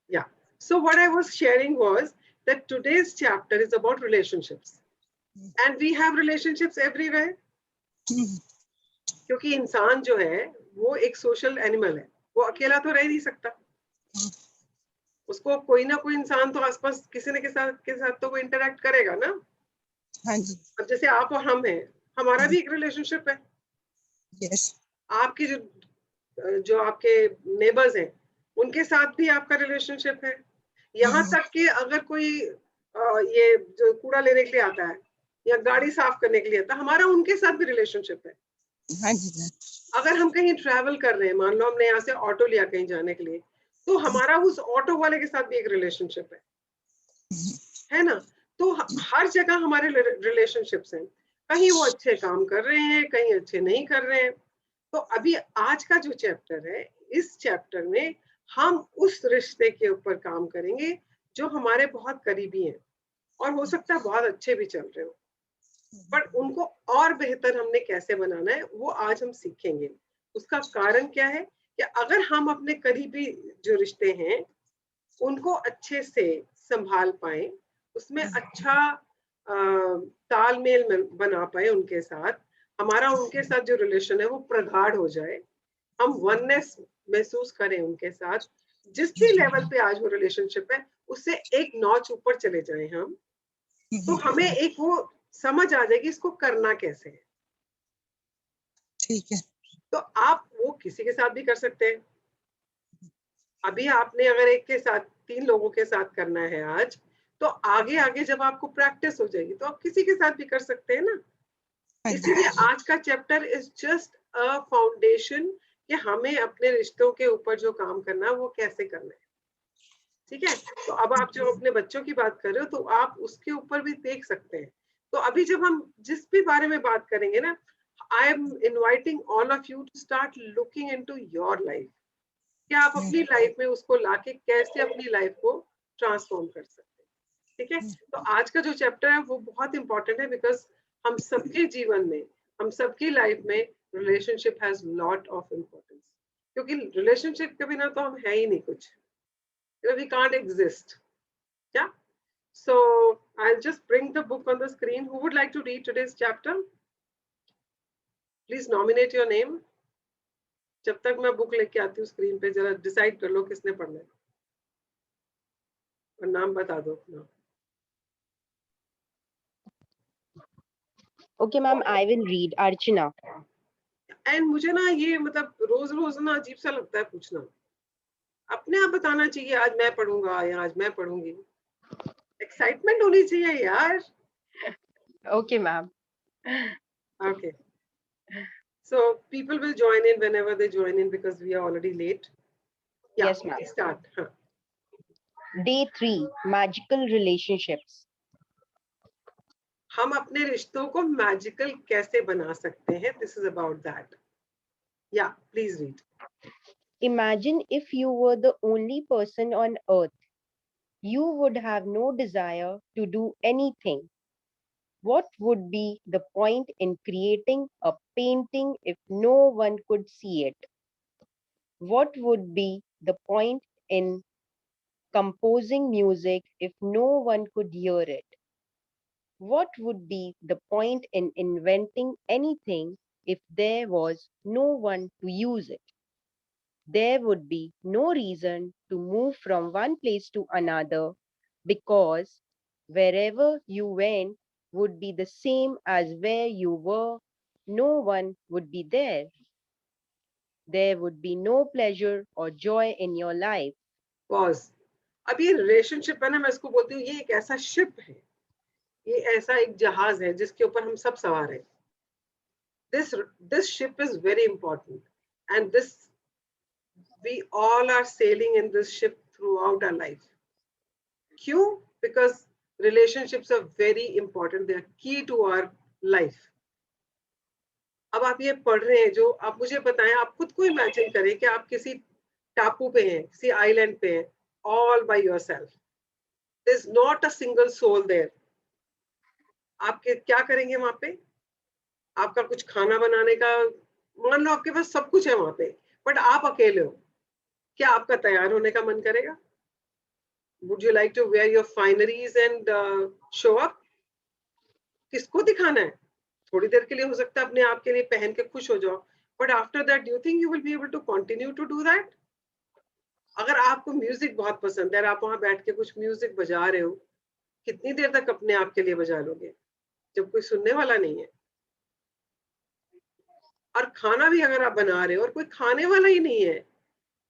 Yeah. So what I was sharing was that today's chapter is about relationships. And we have relationships everywhere. क्योंकि इंसान जो है वो एक सोशल एनिमल है, वो अकेला तो रह नहीं सकता, उसको कोई ना कोई इंसान तो आसपास किसी न के साथ तो वो इंटरेक्ट करेगा ना। हाँ जी। अब जैसे आप और हम हैं, हमारा भी एक रिलेशनशिप है। यस। आपकी जो आपके नेबर्स हैं उनके साथ भी आपका रिलेशनशिप है। यहाँ तक कि अगर कोई ये जो कूड़ा लेने के लिए आता है या गाड़ी साफ करने के लिए आता है, हमारा उनके साथ भी रिलेशनशिप है। हाँ जी। अगर हम कहीं ट्रैवल कर रहे हैं, मान लो हमने यहाँ से ऑटो लिया कहीं जाने के लिए, तो हमारा उस ऑटो वाले के साथ भी एक रिलेशनशिप है ना। तो हर जगह हमारे रिलेशनशिप्स हैं, कहीं वो अच्छे काम कर रहे हैं, कहीं अच्छे नहीं कर रहे हैं। तो अभी आज का जो चैप्टर है, इस चैप्टर में हम उस रिश्ते के ऊपर काम करेंगे जो हमारे बहुत करीबी हैं और हो सकता है बहुत अच्छे भी चल रहे हो, पर उनको और बेहतर हमने कैसे बनाना है वो आज हम सीखेंगे। उसका कारण क्या है कि अगर हम अपने करीबी जो रिश्ते हैं उनको अच्छे से संभाल पाए, उसमें अच्छा तालमेल बना पाए उनके साथ, हमारा उनके साथ जो रिलेशन है वो प्रगाढ़ हो जाए, हम वननेस महसूस करें उनके साथ, जिस भी लेवल पे आज वो रिलेशनशिप है उससे एक नॉच ऊपर चले जाएं हम, तो हमें एक वो समझ आ जाएगी इसको करना कैसे है। ठीक है। तो आप वो किसी के साथ भी कर सकते हैं। अभी आपने अगर एक के साथ 3 लोगों के साथ करना है आज, तो आगे आगे जब आपको प्रैक्टिस हो जाएगी तो आप किसी के साथ भी कर सकते हैं ना। इसीलिए आज का chapter is just a foundation कि हमें अपने रिश्तों के ऊपर जो काम करना है वो कैसे करना है। ठीक है, तो अब आप जो अपने बच्चों की बात कर रहे हो तो आप उसके ऊपर भी देख सकते हैं। तो अभी जब हम जिस भी बारे में बात करेंगे ना, I am inviting all of you to start looking into your life, कि आप अपनी लाइफ में उसको लाके कैसे अपनी लाइफ को ट्रांसफॉर्म कर सकते हैं। ठीक है, तो आज का जो चैप्टर है वो बहुत इंपॉर्टेंट है, बिकॉज हम सबके जीवन में, हम सबकी लाइफ में relationship has lot of importance, क्योंकि रिलेशनशिप के बिना तो हम है ही नहीं कुछ, we can't exist. Yeah, so I'll just bring the book on the screen. Who would like to read today's chapter? Please nominate your name. जब तक मैं बुक लेके आती हूँ स्क्रीन पे, जरा डिसाइड कर लो किसने पढ़ना है और नाम बता दो अपना। Okay, ma'am, I will read. Archana. And मुझे ना ये मतलब रोज रोज ना अजीब सा लगता है पूछना, अपने आप बताना चाहिए आज मैं पढ़ूंगा या आज मैं पढ़ूंगी। एक्साइटमेंट होनी चाहिए यार। Okay, ma'am. Okay, so people will join in whenever they join in because we are already late. Yeah, Yes, ma'am. start. Day 3, Magical Relationships. हम अपने रिश्तों को मैजिकल कैसे बना सकते हैं, दिस इज अबाउट दैट। या please read. Imagine if you were the only person on earth. You would have no desire to do anything. What would be the point in creating a painting if no one could see it? What would be the point in composing music if no one could hear it? What would be the point in inventing anything if there was no one to use it? There would be no reason to move from one place to another because wherever you went would be the same as where you were. No one would be there. There would be no pleasure or joy in your life. Pause. अब ये relationship है ना, मैं इसको बोलती हूँ ये एक ऐसा शिप है, ये ऐसा एक जहाज है जिसके ऊपर हम सब सवार हैं। This ship is very important and this we all are sailing in this ship throughout our life. क्यों? Because relationships are very important, they are key to our life. अब आप ये पढ़ रहे हैं जो, आप मुझे बताएं, आप खुद को इमेजिन करें कि आप किसी टापू पे हैं, किसी आइलैंड पे हैं, all by yourself. There's not a single soul there. आप क्या करेंगे वहां पे? आपका कुछ खाना बनाने का, मान लो आपके पास सब कुछ है वहां पे, बट आप अकेले हो, क्या आपका तैयार होने का मन करेगा? Would you like to wear your fineries and show up? किसको दिखाना है? थोड़ी देर के लिए हो सकता है अपने आप के लिए पहन के खुश हो जाओ, but after that do you think you will be able to continue to do that? अगर आपको म्यूजिक बहुत पसंद है और आप वहां बैठ के कुछ म्यूजिक बजा रहे हो, कितनी देर तक अपने आप के लिए बजा लोगे जब कोई सुनने वाला नहीं है? और खाना भी अगर आप बना रहे हो और कोई खाने वाला ही नहीं है,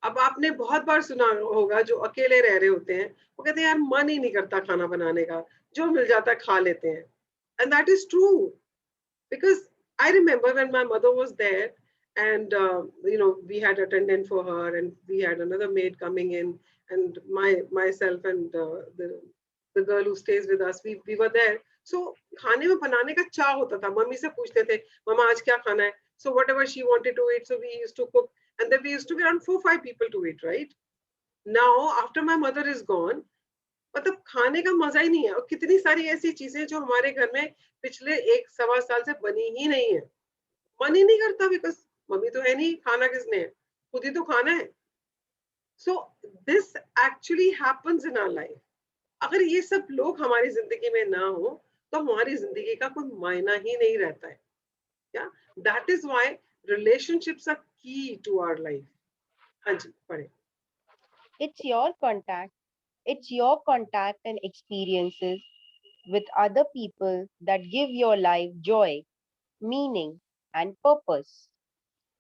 अब आपने बहुत बार सुना होगा जो अकेले रह रहे होते हैं, वो कहते हैं यार मन ही नहीं करता खाना बनाने का, जो मिल जाता है खा लेते हैं. And that is true, because I remember when my mother was there, and we had attendant for her, and we had another maid coming in, and myself and the girl who stays with us, we were there. So खाने में बनाने का चाह होता था, mummy से पूछते थे मम्मा आज क्या खाना है, so whatever she wanted to eat, so we used to cook, and then we used to be around 4-5 people to eat, right? Now after my mother is gone, मतलब खाने का मजा ही नहीं है, और कितनी सारी ऐसी चीजें जो हमारे घर में पिछले 1-1.25 साल से बनी ही नहीं है, मन ही नहीं करता, बिकॉज मम्मी तो है नहीं, खाना किसने है, खुद ही तो खाना है. So this actually happens in our life. अगर ये सब लोग हमारी जिंदगी में ना हो तो हमारी जिंदगी का कोई मायना ही नहीं रहता है. Yeah that is why relationships are key to our life. हाँ जी, पढ़े. It's your contact. It's your contact and experiences with other people that give your life joy, meaning, and purpose.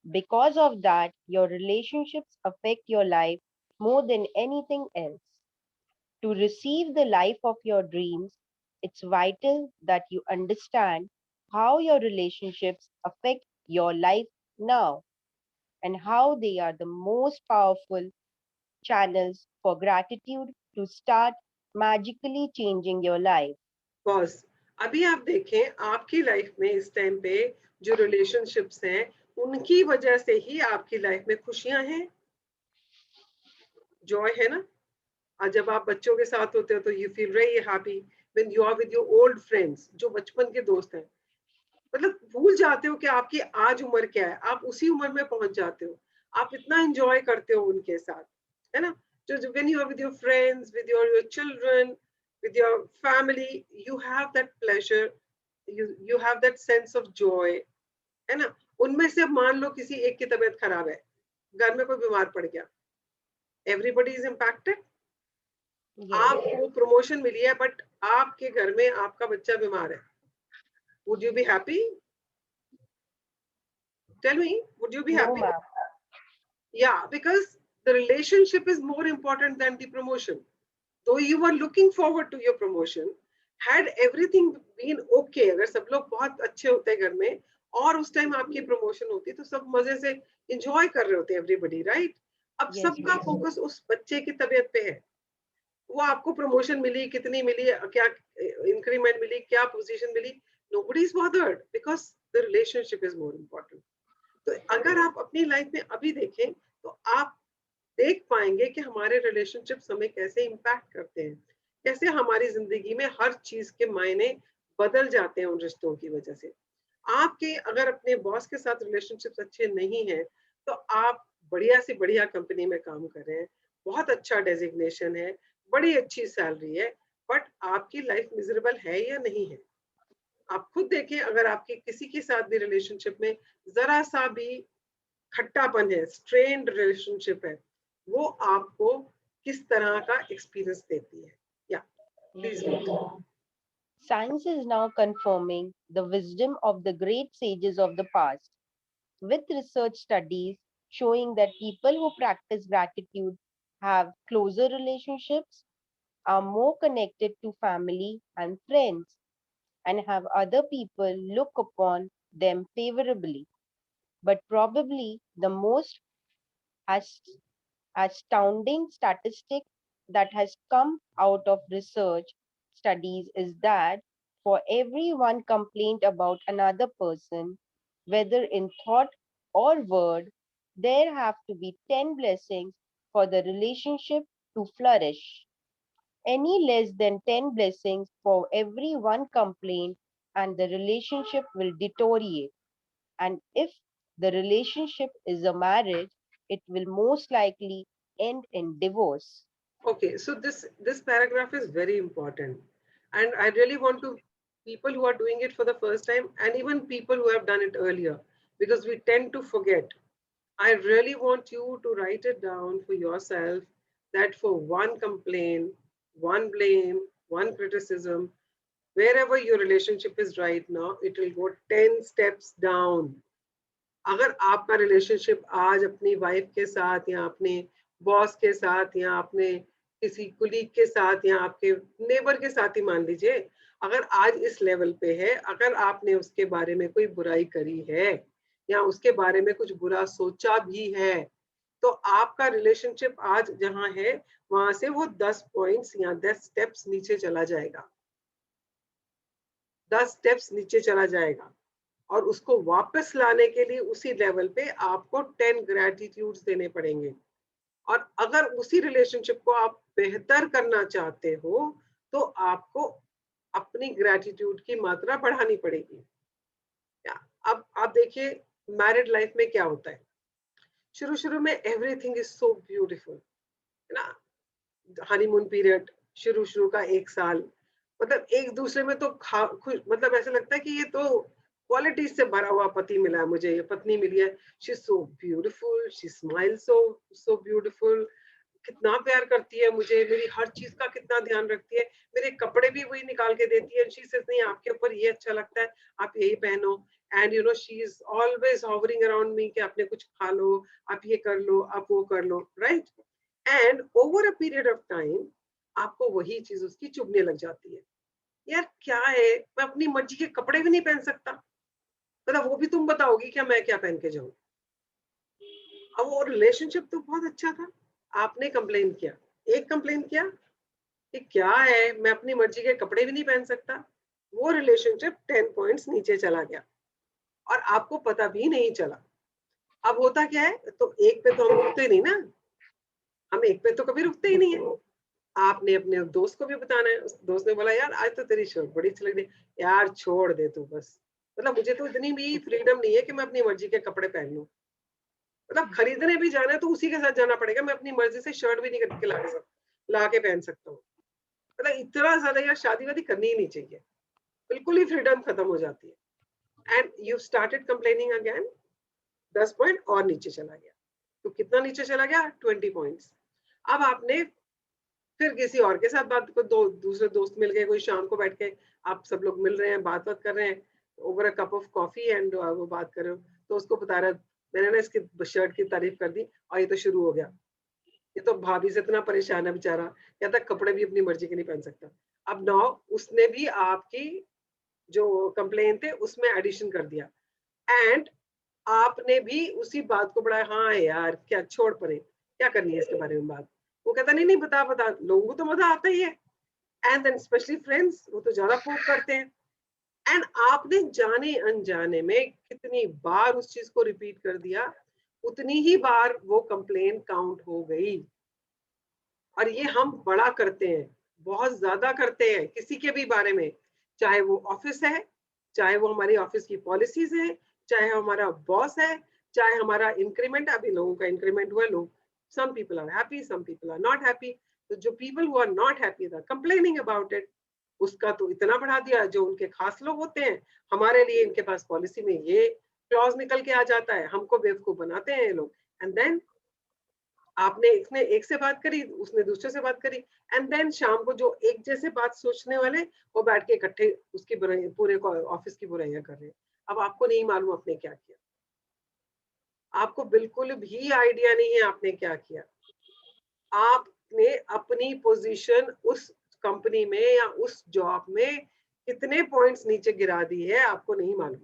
Because of that, your relationships affect your life more than anything else. To receive the life of your dreams, it's vital that you understand how your relationships affect your life now and how they are the most powerful channels for gratitude to start magically changing your life. Boss, अभी आप देखें आपकी life में इस time पे जो relationships हैं, उनकी वजह से ही आपकी लाइफ में खुशियां हैं, जॉय है ना. और जब आप बच्चों के साथ होते हो तो you feel very happy when you are with your old friends, जो बचपन के दोस्त हैं. मतलब भूल जाते हो कि आपकी आज उम्र क्या है, आप उसी उम्र में पहुंच जाते हो, आप इतना एंजॉय करते हो उनके साथ, है ना. जो when you are with your friends, with your children, with your family, you have that pleasure, you have that sense of joy, है ना. उनमें से अब मान लो किसी एक की तबीयत खराब है, घर में कोई बीमार पड़ गया, एवरीबॉडी इज इम्पैक्टेड. Yes. आपको प्रमोशन मिली है बट आपके घर में आपका बच्चा बीमार है, would you be happy? Tell me, would you be No, happy? ma'am. Yeah, because the relationship is more important than the promotion. Though you were looking forward to your promotion, had everything been okay, अगर सब लोग बहुत अच्छे होते घर में और उस टाइम आपकी प्रमोशन होती तो सब मजे से एंजॉय कर रहे होते एवरीबडी, राइट. अब Yes, सबका yes. फोकस उस बच्चे की तबीयत पे है. वो आपको प्रमोशन मिली, कितनी मिली, क्या इंक्रीमेंट मिली, क्या पोजीशन मिली, nobody is bothered because the relationship is more important. तो अगर आप अपनी लाइफ में अभी देखें तो आप देख पाएंगे कि हमारे रिलेशनशिप्स हमें कैसे इम्पैक्ट करते हैं, कैसे हमारी जिंदगी में हर चीज के मायने बदल जाते हैं उन रिश्तों की वजह से. आपके अगर अपने बॉस के साथ रिलेशनशिप्स अच्छे नहीं हैं तो आप बढ़िया से बढ़िया कंपनी में काम कर रहे हैं, बहुत अच्छा डेजिग्नेशन है, बड़ी अच्छी सैलरी है, बट आपकी लाइफ मिजरेबल है या नहीं है. आप खुद देखें, अगर आपके किसी के साथ भी रिलेशनशिप में जरा सा भी खट्टापन है, स्ट्रेन्ड रिलेशनशिप है, वो आपको किस तरह का एक्सपीरियंस देती है. या please read. Science is now confirming the wisdom of the great sages of the past, with research studies showing that people who practice gratitude have closer relationships, are more connected to family and friends, and have other people look upon them favorably. But probably the most ast- astounding statistic that has come out of research studies is that for every one complaint about another person, whether in thought or word, there have to be 10 blessings for the relationship to flourish. Any less than 10 blessings for every one complaint, and the relationship will deteriorate. And if the relationship is a marriage, it will most likely end in divorce. Okay, so this paragraph is very important, and I really want to people who are doing it for the first time, and even people who have done it earlier, because we tend to forget. I really want you to write it down for yourself that for one complaint, one blame, one criticism, wherever your relationship is right now, it will go 10 steps down. अगर आपका relationship आज अपनी wife के साथ या अपने boss के साथ या अपने किसी कुलीग के साथ या आपके नेबर के साथ ही मान लीजिए, अगर आज इस लेवल पे है, अगर आपने उसके बारे में कोई बुराई करी है या उसके बारे में कुछ बुरा सोचा भी है, तो आपका रिलेशनशिप आज जहां है वहां से वो 10 पॉइंट्स या 10 स्टेप्स नीचे चला जाएगा, 10 स्टेप्स नीचे चला जाएगा। और उसको वापस लाने के लिए उसी लेवल पे आपको 10 ग्रेटिट्यूड्स देने पड़ेंगे। और अगर उसी रिलेशनशिप को आप बेहतर करना चाहते हो तो आपको अपनी ग्रेटिट्यूड की मात्रा बढ़ानी पड़ेगी। अब आप देखिए मैरिड लाइफ में क्या होता है, शुरू शुरू में एवरीथिंग इज सो ब्यूटीफुल, है ना। हनीमून पीरियड, शुरू शुरू का 1 साल, मतलब एक दूसरे में तो खुश, मतलब ऐसा लगता है कि ये तो क्वालिटीज से भरा हुआ पति मिला है मुझे, ये पत्नी मिली है। She is so beautiful, she smile so so beautiful, कितना प्यार करती है मुझे, मेरी हर चीज का कितना ध्यान रखती है, मेरे कपड़े भी वही निकाल के देती है। शी सेज नहीं आपके ऊपर ये अच्छा लगता है, आप यही पहनो। And you know she is always hovering around me कि आपने कुछ खा लो, आप ये कर लो, आप वो कर लो, right. And over a period of time आपको वही चीज उसकी चुभने लग जाती है। यार क्या है, मैं अपनी मर्जी के कपड़े भी नहीं पहन सकता, मतलब वो भी तुम बताओगी क्या मैं क्या पहन के जाऊं। अब वो रिलेशनशिप तो बहुत अच्छा था, आपने कंप्लेन किया, एक कंप्लेन किया कि क्या है मैं अपनी मर्जी के कपड़े भी नहीं पहन सकता, वो रिलेशनशिप 10 पॉइंट्स नीचे चला गया और आपको पता भी नहीं चला। अब होता क्या है, तो एक पे तो हम रुकते नहीं ना, हम एक पे तो कभी रुकते ही नहीं है। आपने अपने दोस्त को भी बताना है, उस दोस्त ने बोला यार आज तो तेरी शर्ट बड़ी अच्छी लग रही है, यार छोड़ दे तू बस, मतलब मुझे तो इतनी भी फ्रीडम नहीं है कि मैं अपनी मर्जी के कपड़े पहन लूं, मतलब खरीदने भी जाना है तो उसी के साथ जाना पड़ेगा, मैं अपनी मर्जी से शर्ट भी नहीं खरीद के ला के पहन सकता हूँ। मतलब इतना ज्यादा यार शादी वादी करनी ही नहीं चाहिए, बिल्कुल ही फ्रीडम खत्म हो जाती है। And you started complaining again, 10 point और नीचे चला गया। तो कितना नीचे चला गया, 20 पॉइंट्स। अब आपने फिर किसी और के साथ बात को, दूसरे दोस्त मिल गए, कोई शाम को बैठ के आप सब लोग मिल रहे हैं, बात कर रहे हैं over a cup of coffee and वो बात कर रहे हो, तो उसको बता रहा है मैंने ना इसकी शर्ट की तारीफ कर दी और ये तो शुरू हो गया, ये तो भाभी से इतना परेशान है बेचारा, कहता कपड़े भी अपनी मर्जी के नहीं पहन सकता। अब नाउ उसने भी आपकी जो कंप्लेन थे उसमें एडिशन कर दिया एंड आपने भी उसी बात को बढ़ाया, हाँ यार क्या छोड़ परे, क्या करनी है इसके बारे में बात। वो कहता नहीं नहीं बता बता, लोगों को तो मजा आता ही है, एंड देन स्पेशली फ्रेंड्स वो तो ज्यादा पोक करते हैं। एंड आपने जाने अनजाने में कितनी बार उस चीज को रिपीट कर दिया, उतनी ही बार वो कंप्लेन काउंट हो गई। और ये हम बड़ा करते हैं, बहुत ज्यादा करते हैं किसी के भी बारे में, चाहे वो ऑफिस है, चाहे वो हमारी ऑफिस की पॉलिसीज है, चाहे हमारा बॉस है, चाहे हमारा इंक्रीमेंट, अभी लोगों का इंक्रीमेंट हुआ, लोग some people are happy, some people are not happy। तो जो people who are not happy are complaining about it, उसका तो इतना बढ़ा दिया, जो उनके खास लोग होते हैं हमारे लिए इनके पास पॉलिसी में ये क्लॉज निकल के आ जाता है, हमको बेवकूफ बनाते हैं ये लोग। एंड देन आपने इसने एक से बात करी, उसने दूसरे से बात करी, एंड देन शाम को जो एक जैसे बात सोचने वाले वो बैठ के इकट्ठे उसकी बुराई, पूरे ऑफिस की बुराइयां कर रहे हैं। अब आपको नहीं मालूम आपने क्या किया, आपको बिल्कुल भी आइडिया नहीं है आपने क्या किया। आपने अपनी पोजीशन उस कंपनी में या उस जॉब में कितने पॉइंट्स नीचे गिरा दी है आपको नहीं मालूम।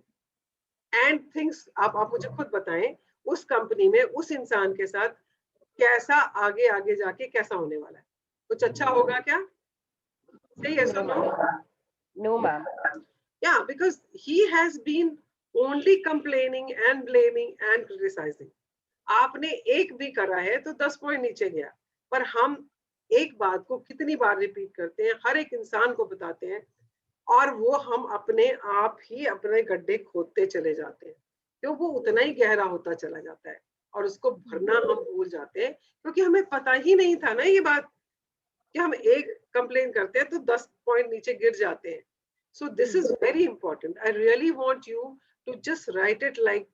एंड थिंग्स आप मुझे खुद बताएं, उस कंपनी में उस इंसान के साथ कैसा आगे आगे जाके कैसा होने वाला है, कुछ अच्छा होगा क्या? सही है No, सुनो। ma'am. No, ma'am. Yeah, because he has been only complaining and blaming and criticizing। आपने एक भी करा है तो 10 पॉइंट नीचे गया। पर हम एक बात को कितनी बार रिपीट करते हैं, हर एक इंसान को बताते हैं, और वो हम अपने आप ही अपने गड्ढे खोदते चले जाते हैं, क्यों वो उतना ही गहरा होता चला जाता है और उसको भरना हम भूल जाते हैं, क्योंकि हमें पता ही नहीं था ना ये बात कि हम एक कंप्लेन करते हैं तो 10 पॉइंट नीचे गिर जाते हैं. So this is very important. I really want you to just write it like,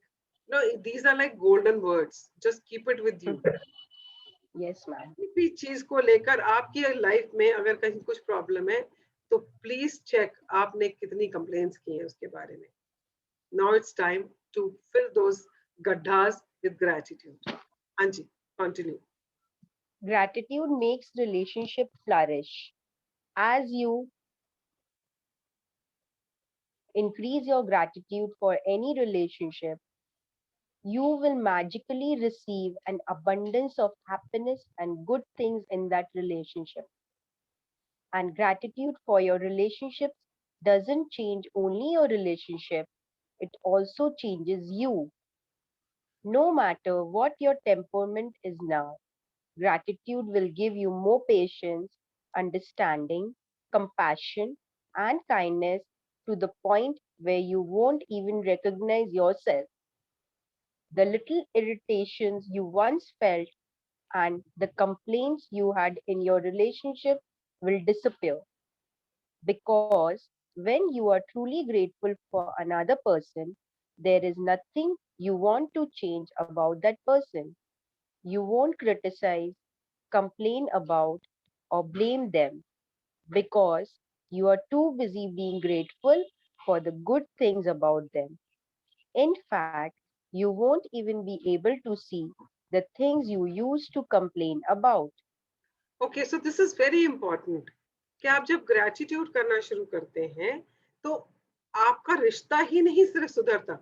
no, these are like golden words. Just keep it with you. Yes, ma'am. किसी भी चीज को लेकर आपकी लाइफ में अगर कहीं कुछ प्रॉब्लम है तो प्लीज चेक आपने कितनी कंप्लेंट्स की हैं उसके बारे में. Now it's time to fill those gaddhas with gratitude. हाँ जी, continue. Gratitude makes relationship flourish. As you increase your gratitude for any relationship, you will magically receive an abundance of happiness and good things in that relationship. And gratitude for your relationships doesn't change only your relationship, it also changes you. No matter what your temperament is now, gratitude will give you more patience, understanding, compassion, and kindness to the point where you won't even recognize yourself. The little irritations you once felt and the complaints you had in your relationship will disappear. Because when you are truly grateful for another person, there is nothing you want to change about that person. You won't criticize, complain about, or blame them because you are too busy being grateful for the good things about them. In fact, you won't even be able to see the things you used to complain about. Okay, so this is very important. कि आप जब gratitude करना शुरू करते हैं तो आपका रिश्ता ही नहीं सिर्फ सुधरता,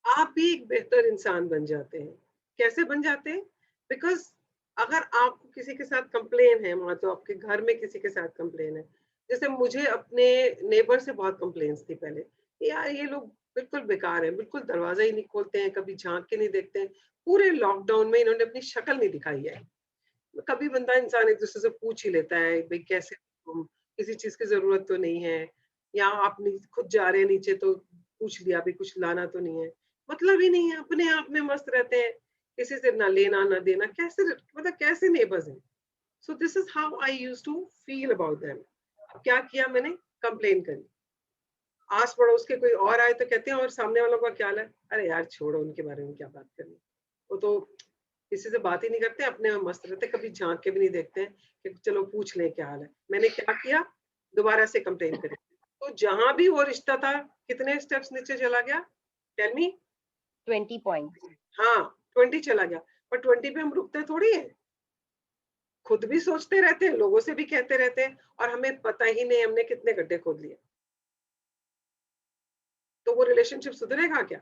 आप भी एक बेहतर इंसान बन जाते हैं. कैसे बन जाते हैं? बिकॉज अगर आपको किसी के साथ कंप्लेन है, मान लो आपके घर में किसी के साथ कंप्लेन है, जैसे मुझे अपने नेबर से बहुत कंप्लेन्स थी पहले, यार ये लोग बिल्कुल बेकार है, बिल्कुल दरवाजा ही नहीं खोलते हैं, कभी झांक के नहीं देखते हैं. पूरे लॉकडाउन में इन्होंने अपनी शक्ल नहीं दिखाई है. कभी बंदा इंसान एक दूसरे से पूछ ही लेता है, भाई कैसे तुम, किसी चीज की जरूरत तो नहीं है, या आप खुद जा रहे हैं नीचे तो पूछ लिया भी कुछ लाना तो नहीं है. मतलब ही नहीं है, अपने आप में मस्त रहते हैं, किसी से ना लेना ना देना. कैसे, मतलब कैसे नेबर्स हैं. So this is how I used to feel about them. क्या किया मैंने? कंप्लेन करी. आस पड़ोस के कोई और आए तो कहते हैं और सामने वालों का क्या है, अरे यार छोड़ो, उनके बारे में क्या बात करनी, वो तो किसी से बात ही नहीं करते, अपने में मस्त रहते, कभी झांक के भी नहीं देखते हैं कि चलो पूछ लें क्या हाल है. मैंने क्या किया? दोबारा से कंप्लेन करी. तो जहां भी वो रिश्ता था, कितने स्टेप्स नीचे चला गया? Tell me. 20 points. हाँ, 20 चला गया. पर 20 पे हम रुकते थोड़ी है, खुद भी सोचते रहते हैं, लोगों से भी कहते रहते हैं, और हमें पता ही नहीं हमने कितने गड्ढे खोद लिए. तो वो रिलेशनशिप सुधरेगा क्या?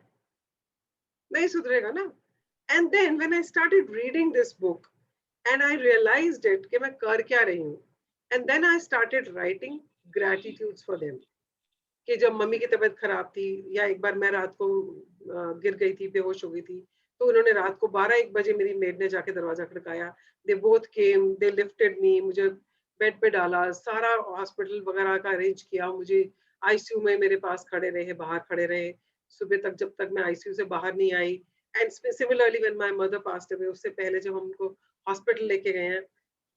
नहीं सुधरेगा ना. And then when I started reading this book and I realized it कि मैं कर क्या रही हूँ, and then I started writing gratitudes for them. कि जब मम्मी की तबीयत खराब थी, या एक बार मैं रात को गिर गई थी, बेहोश हो गई थी, तो उन्होंने रात को 12-1 बजे मेरी मेड ने जाके दरवाजा खड़काया. They both came, they lifted मी, मुझे बेड पे डाला, सारा हॉस्पिटल वगैरह का अरेंज किया, मुझे आईसीयू में मेरे पास खड़े रहे, बाहर खड़े रहे सुबह तक, जब तक मैं आईसीयू से बाहर नहीं आई. And similarly when my mother passed away, उससे पहले जब हम उनको हॉस्पिटल लेके गए हैं,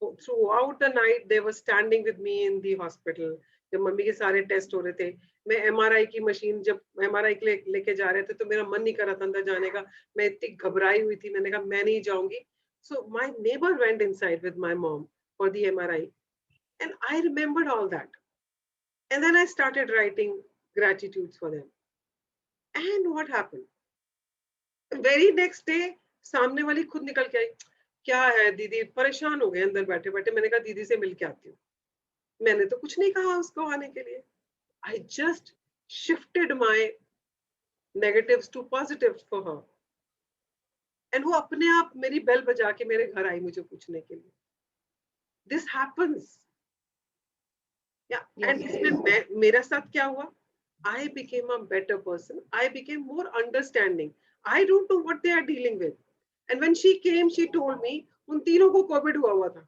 throughout the night they were standing with me in the hospital. जब मम्मी के सारे टेस्ट हो रहे थे, मैं एमआरआई की मशीन जब एमआरआई के लेके जा रहे थे तो मेरा मन नहीं कर रहा था अंदर जाने का, मैं इतनी घबराई हुई थी, मैंने कहा मैं नहीं जाऊंगी. So my neighbour went inside with my mom for the MRI, and I remembered all that, and then I started writing gratitudes for them. And what happened? Very next day सामने वाली खुद निकल के आई, क्या है दीदी, परेशान हो गए अंदर बैठे बैठे. मैंने कहा दीदी से मिल के आती हूँ. मैंने तो कुछ नहीं कहा उसको आने के लिए. I just shifted my negatives to positives for her, and वो अपने आप मेरी बेल बजा के मेरे घर आई मुझे पूछने के लिए. This happens. या एंड इसमें मेरा साथ क्या हुआ? I became a better person. I became more understanding. I don't know what they are dealing with. And when she came, she told me, उन तीनों को कोविड हुआ था.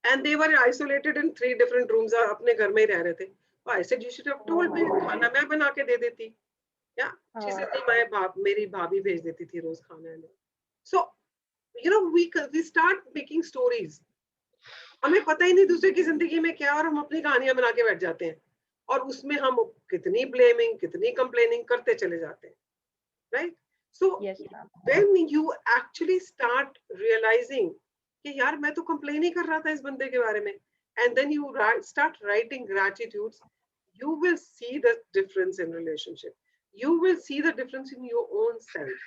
And they were isolated in 3 different rooms. अपने घर में ही रह रहे थे. I said you should have told me. खाना मैं बना के दे देती. Yeah. She said मेरी भाभी भेज देती थी रोज खाना. So, you know, we start making stories. हमें पता ही नहीं दूसरे की जिंदगी में क्या है और हम अपनी कहानियां बना के बैठ जाते हैं और उसमें हम कितनी ब्लेमिंग, कितनी कंप्लेनिंग करते चले जाते हैं, right? So Yes, ma'am. When you actually start realising कि यार मैं तो कंप्लेन ही कर रहा था इस बंदे के बारे में, and then you start writing gratitudes, you will see the difference in relationship, you will see the difference in your own self,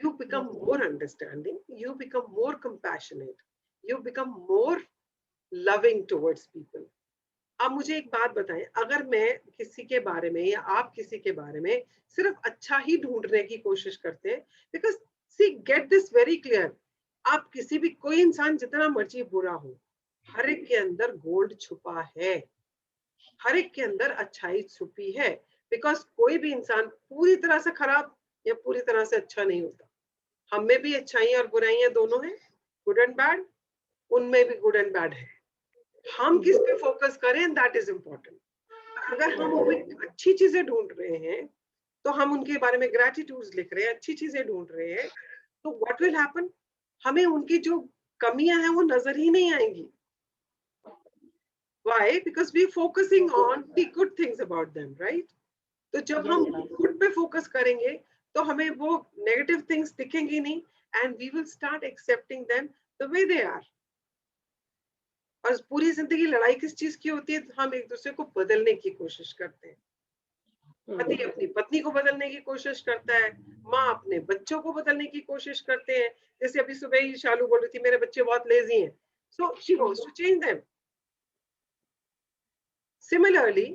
you become Yes, more understanding, you become more compassionate, you become more loving towards people. अब मुझे एक बात बताएं, अगर मैं किसी के बारे में या आप किसी के बारे में सिर्फ अच्छा ही ढूंढने की कोशिश करते हैं, because see get this very clear, आप किसी भी, कोई इंसान जितना मर्जी बुरा हो, हर एक के अंदर गोल्ड छुपा है, हर एक के अंदर अच्छाई छुपी है, बिकॉज कोई भी इंसान पूरी तरह से खराब या पूरी तरह से अच्छा नहीं होता, हम में भी अच्छाइयां और बुराइयां दोनों हैं, गुड एंड बैड, उनमें भी गुड एंड बैड है, हम किस पे फोकस करें, दैट इज इम्पोर्टेंट। अगर हम उनमें अच्छी चीजें ढूंढ रहे हैं, तो हम उनके बारे में ग्रेटिट्यूड्स लिख रहे हैं, अच्छी चीजें ढूंढ रहे हैं, तो व्हाट विल हैपन, हमें उनकी जो कमियां हैं वो नजर ही नहीं आएंगी। Why? Because we're focusing on the good things about them, right? तो जब yes, हम ma'am. गुड पे फोकस करेंगे तो हमें वो नेगेटिव थिंग्स दिखेंगी नहीं, and we will start accepting them the way they are. और पूरी जिंदगी लड़ाई किस चीज की होती है? हम एक दूसरे को बदलने की कोशिश करते हैं, पति अपनी पत्नी को बदलने की कोशिश करता है, माँ अपने बच्चों को बदलने की कोशिश करते हैं। जैसे अभी सुबह ही शालू बोल रही थी मेरे बच्चे बहुत लेजी हैं, so she wants to change them. Similarly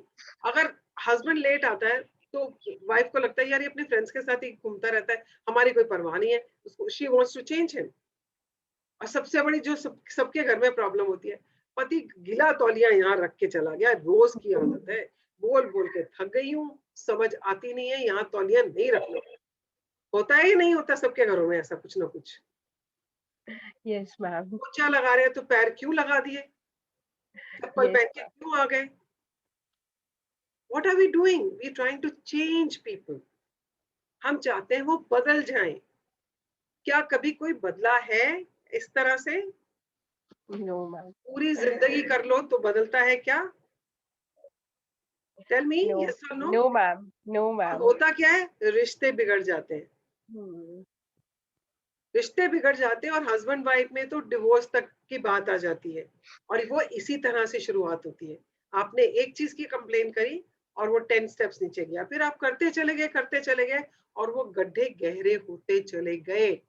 अगर हस्बैंड लेट आता है तो वाइफ को लगता है यार ये अपने फ्रेंड्स के साथ ही घूमता रहता है, हमारी कोई परवाह नहीं है उसको, she wants to change him. और सबसे बड़ी जो सबके घर में प्रॉब्लम होती है, पति गिला तौलिया यहाँ रख के चला गया, रोज की आदत है, बोल बोल के थक गई हूँ, समझ आती नहीं है, यहाँ तौलिया नहीं रखना। होता है या नहीं होता सबके घरों में ऐसा कुछ ना कुछ? Yes, ma'am. पोछा लगा रहे हैं तो पैर क्यों लगा दिए, चप्पल Yes, पहन के क्यों आ गए? What are we doing? We trying to change people. हम चाहते हैं वो बदल जाएं। क्या कभी कोई बदला है इस तरह से? no, ma'am. पूरी जिंदगी कर लो तो बदलता है क्या? टेल मी, No, यस और no? no, ma'am. No, ma'am. होता क्या है? रिश्ते बिगड़ जाते हैं, Hmm. रिश्ते बिगड़ जाते हैं, और हस्बैंड वाइफ में तो डिवोर्स तक की बात आ जाती है, और वो इसी तरह से शुरुआत होती है। आपने एक चीज की कंप्लेन करी और वो 10 स्टेप्स नीचे गया, फिर आप करते चले गए और वो गड्ढे गहरे होते चले गए,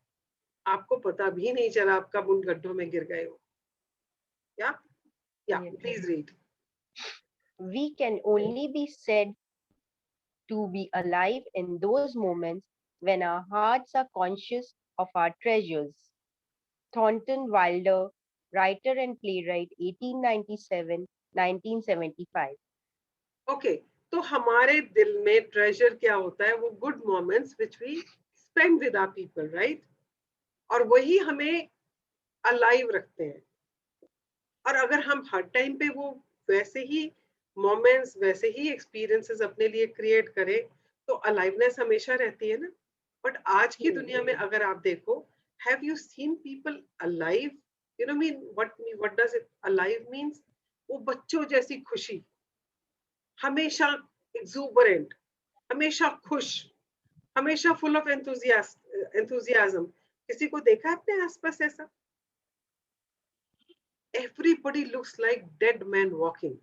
आपको पता भी नहीं चला आप कब उन गड्ढों में गिर गए हो। या Yes. Please read. We can only be said to be alive in those moments when our hearts are conscious of our treasures. Thornton Wilder, writer and playwright, 1897-1975. Okay, तो हमारे दिल में ट्रेजर क्या होता है? वो good moments which we spend with our people, right? और वही हमें अलाइव रखते हैं। और अगर हम हर टाइम पे वो वैसे ही मोमेंट्स, वैसे ही एक्सपीरियंसेस अपने लिए क्रिएट करें, तो अलाइवनेस हमेशा रहती है ना। बट आज की दुनिया में अगर आप देखो, have you seen people alive? You know mean what does it alive means? वो बच्चों जैसी खुशी, हमेशा एक्सूबरेंट, हमेशा खुश, हमेशा फुल ऑफ एंथुजियाज्म। किसी को देखा है अपने आसपास ऐसा? Everybody looks like dead man walking.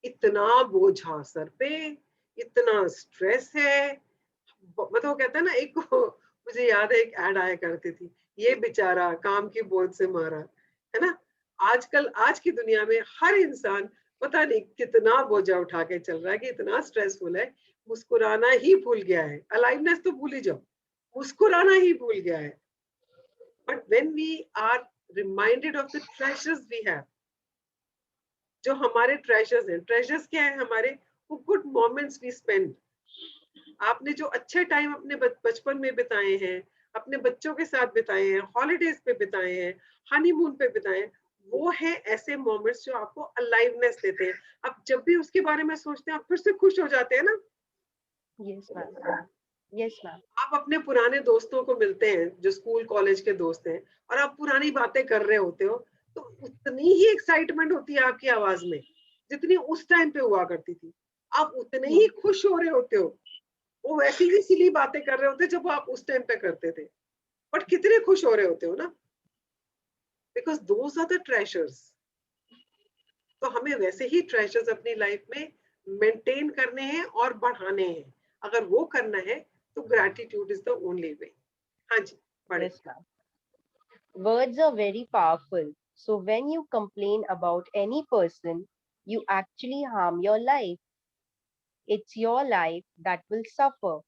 इतना बोझा सर पे, इतना स्ट्रेस है, मतलब वो कहता है ना, एक मुझे याद है एक एड आया करती थी, ये बेचारा काम की बोझ से मारा, है ना? आजकल आज की दुनिया में हर इंसान पता नहीं कितना बोझा उठा के चल रहा है, कि इतना स्ट्रेसफुल है, मुस्कुराना ही भूल गया है। अलाइवनेस तो भूल ही जाओ, मुस्कुराना ही भूल गया है। But when we are reminded of the treasures we have, जो हमारे ट्रेजर्स हैं, ट्रेजर्स क्या है हमारे? वो गुड मोमेंट्स वी स्पेंड। आपने जो अच्छे टाइम अपने बचपन में बिताए हैं, अपने बच्चों के साथ बिताए हैं, हॉलीडेज पे बिताए हैं, हनीमून पे बिताए हैं, वो है ऐसे मोमेंट्स जो आपको अलाइवनेस देते हैं। अब जब भी उसके बारे में सोचते हैं आप फिर से खुश हो जाते हैं ना। Yes, ma'am. Yes, ma'am. आप अपने पुराने दोस्तों को मिलते हैं जो स्कूल कॉलेज के दोस्त हैं, और आप पुरानी बातें कर रहे होते हो, तो उतनी ही एक्साइटमेंट होती है आपकी आवाज में जितनी उस टाइम पे हुआ करती थी। आप उतने ही खुश हो रहे होते हो, वो वैसी ही सिली बातें कर रहे होते जब आप उस टाइम पे करते थे, बट कितने खुश हो रहे होते हो ना, because those are the treasures. तो हमें वैसे ही ट्रेजर्स अपनी लाइफ में मेंटेन करने हैं और बढ़ाने हैं। अगर वो करना है तो gratitude is the only way. हाँ जी, बढ़े। Yes, ma'am. Words are very powerful. So when you complain about any person, you actually harm your life. It's your life that will suffer.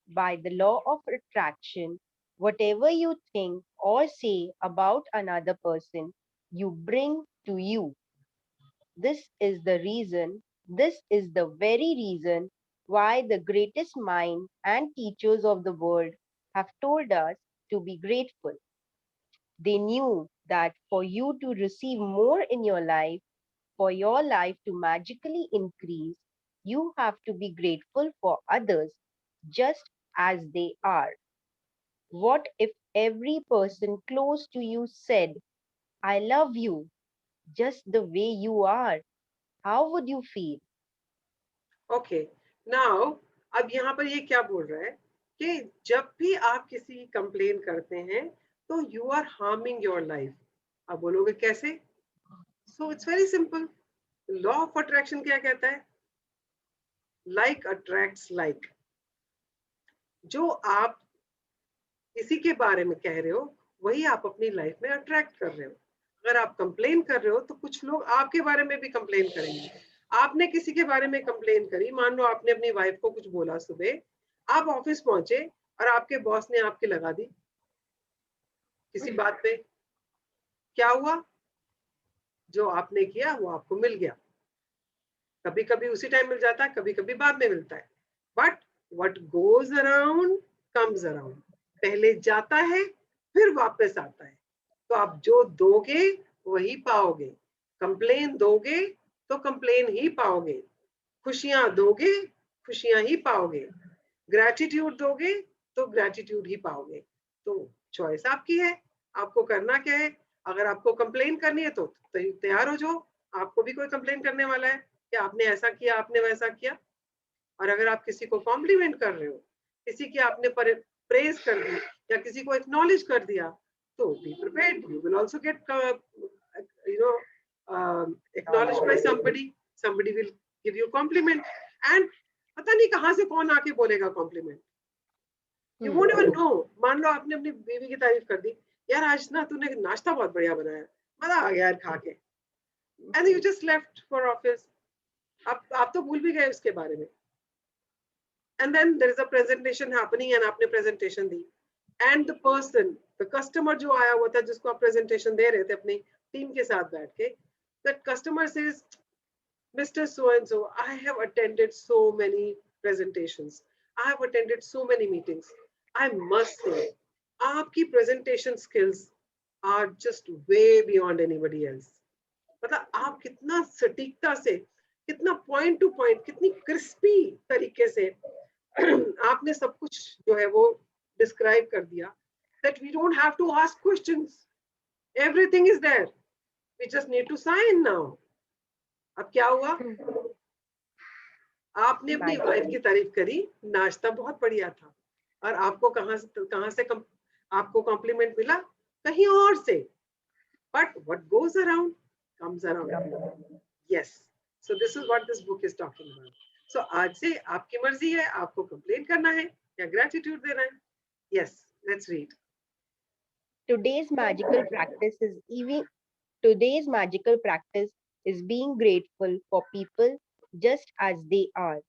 By the law of attraction, whatever you think or say about another person, you bring to you. This is the very reason why the greatest minds and teachers of the world have told us to be grateful. They knew that for you to receive more in your life, for your life to magically increase, you have to be grateful for others just as they are. What if every person close to you said, I love you just the way you are? How would you feel? Okay, now अब यहाँ पर ये क्या बोल रहा है कि जब भी आप किसी की कंप्लेन करते हैं तो you are harming your life. आप बोलोगे कैसे? So it's very simple. Law of attraction क्या कहता है? Like attracts like. जो आप किसी के बारे में कह रहे हो वही आप अपनी लाइफ में अट्रैक्ट कर रहे हो। अगर आप कंप्लेन कर रहे हो तो कुछ लोग आपके बारे में भी कंप्लेन करेंगे। आपने किसी के बारे में कंप्लेन करी, मान लो आपने अपनी वाइफ को कुछ बोला सुबह, आप ऑफिस पहुंचे और आपके बॉस ने आपकी लगा दी किसी बात पे, क्या हुआ? जो आपने किया वो आपको मिल गया। कभी कभी उसी टाइम मिल जाता है, कभी कभी बाद में मिलता है, but what goes around comes around. पहले जाता है फिर वापस आता है। तो आप जो दोगे वही पाओगे। कंप्लेन दोगे तो कंप्लेन ही पाओगे, खुशियां दोगे खुशियां ही पाओगे, ग्रैटिट्यूड दोगे तो ग्रैटिट्यूड ही पाओगे। तो चॉइस आपकी है, आपको करना क्या है। अगर आपको कंप्लेन करनी है तो तैयार हो जाओ, आपको भी कोई कंप्लेन करने वाला है कि आपने ऐसा किया, आपने वैसा किया। और अगर आप किसी को कॉम्प्लीमेंट कर रहे हो, किसी की आपने प्रेज कर दी या किसी को एक्नॉलेज कर दिया, तो be prepared, you will also get you know acknowledged by somebody will give you compliment, and पता नहीं कहाँ से कौन आके बोलेगा compliment, you won't even know. मान लो आपने अपनी बीवी की तारीफ कर दी, यार आज ना तूने नाश्ता बहुत बढ़िया बनाया, मजा आ गया यार खा के, and you just left for office. आप तो भूल भी गए उसके बारे में, and then there is a presentation happening and आपने presentation the, and the customer जो आया हुआ था जिसको आप presentation दे रहे थे अपनी टीम के साथ बैठ के, that customer says, Mr. So and so, I have attended so many presentations, I have attended so many meetings, I must say आपकी presentation skills are just way beyond anybody else। मतलब आप कितना सटीकता से, कितना पॉइंट टू पॉइंट, कितनी crispy तरीके से आपने सब कुछ जो है वो डिस्क्राइब कर दिया, that we don't have to ask questions, everything is there, we just need to sign now। अब क्या हुआ? आपने अपनी वाइफ की तारीफ करी, नाश्ता बहुत बढ़िया था, और आपको कहां से आपको कॉम्प्लीमेंट मिला? कहीं और से। But what goes around comes around. Yes, so this is what this book is talking about. So आज से आपकी मर्जी है, आपको कंप्लेन करना है या ग्रेटिट्यूड देना है। Yes, let's read. Today's magical practice is even Today's magical practice is being grateful for people just as they are.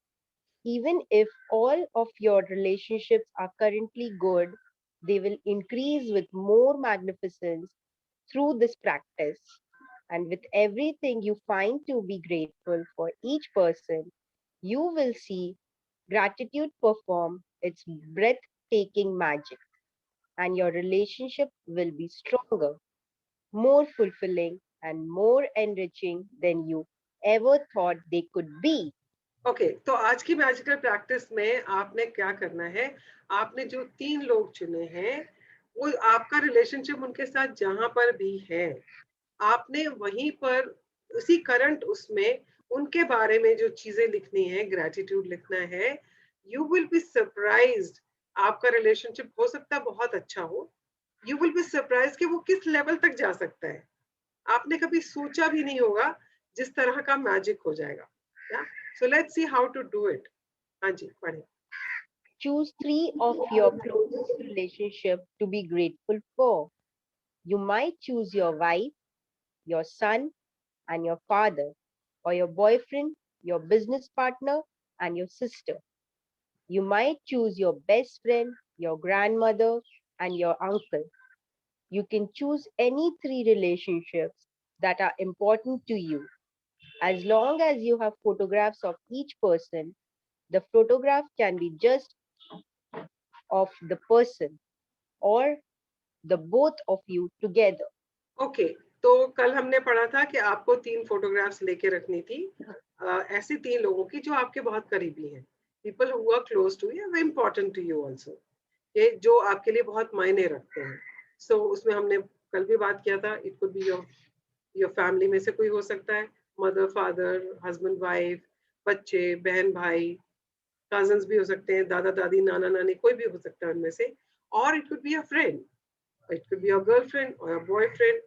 Even if all of your relationships are currently good, they will increase with more magnificence through this practice. And with everything you find to be grateful for each person, you will see gratitude perform its breathtaking magic, and your relationship will be stronger, more fulfilling, and more enriching than you ever thought they could be. Okay, तो आज की magical practice में आपने क्या करना है, आपने जो 3 लोग चुने हैं वो आपका रिलेशनशिप उनके साथ जहां पर भी है, आपने वहीं पर उसी करंट उसमें उनके बारे में जो चीजें लिखनी है, ग्रेटिट्यूड लिखना है, यू विल बी सरप्राइज्ड। आपका रिलेशनशिप हो सकता है बहुत अच्छा हो, यू विल बी सरप्राइज कि वो किस लेवल तक जा सकता है। आपने कभी सोचा भी नहीं होगा जिस तरह का मैजिक हो जाएगा। Yeah so let's see how to do it. हाँ जी, पढ़े। Choose three of your closest relationships to be grateful for. You might choose your wife, your son, and your father, or your boyfriend, your business partner, and your sister. You might choose your best friend, your grandmother, and your uncle. You can choose any three relationships that are important to you. As long as you have photographs of each person, the photograph can be just of the person or the both of you together. Okay, तो कल हमने पढ़ा था कि आपको 3 photographs लेके रखनी थी। ऐसे 3 लोगों की जो आपके बहुत करीबी हैं। People who are close to you, very important to you also. ये जो आपके लिए बहुत मायने रखते हैं। सो उसमें हमने कल भी बात किया था, it could be your family में से कोई हो सकता है, मदर, फादर, हस्बैंड, वाइफ, बच्चे, बहन, भाई, कज़िन्स भी हो सकते हैं, दादा-दादी, नाना-नानी, कोई भी हो सकता है उनमें से। और it could be a friend, it could be your girlfriend और your boyfriend,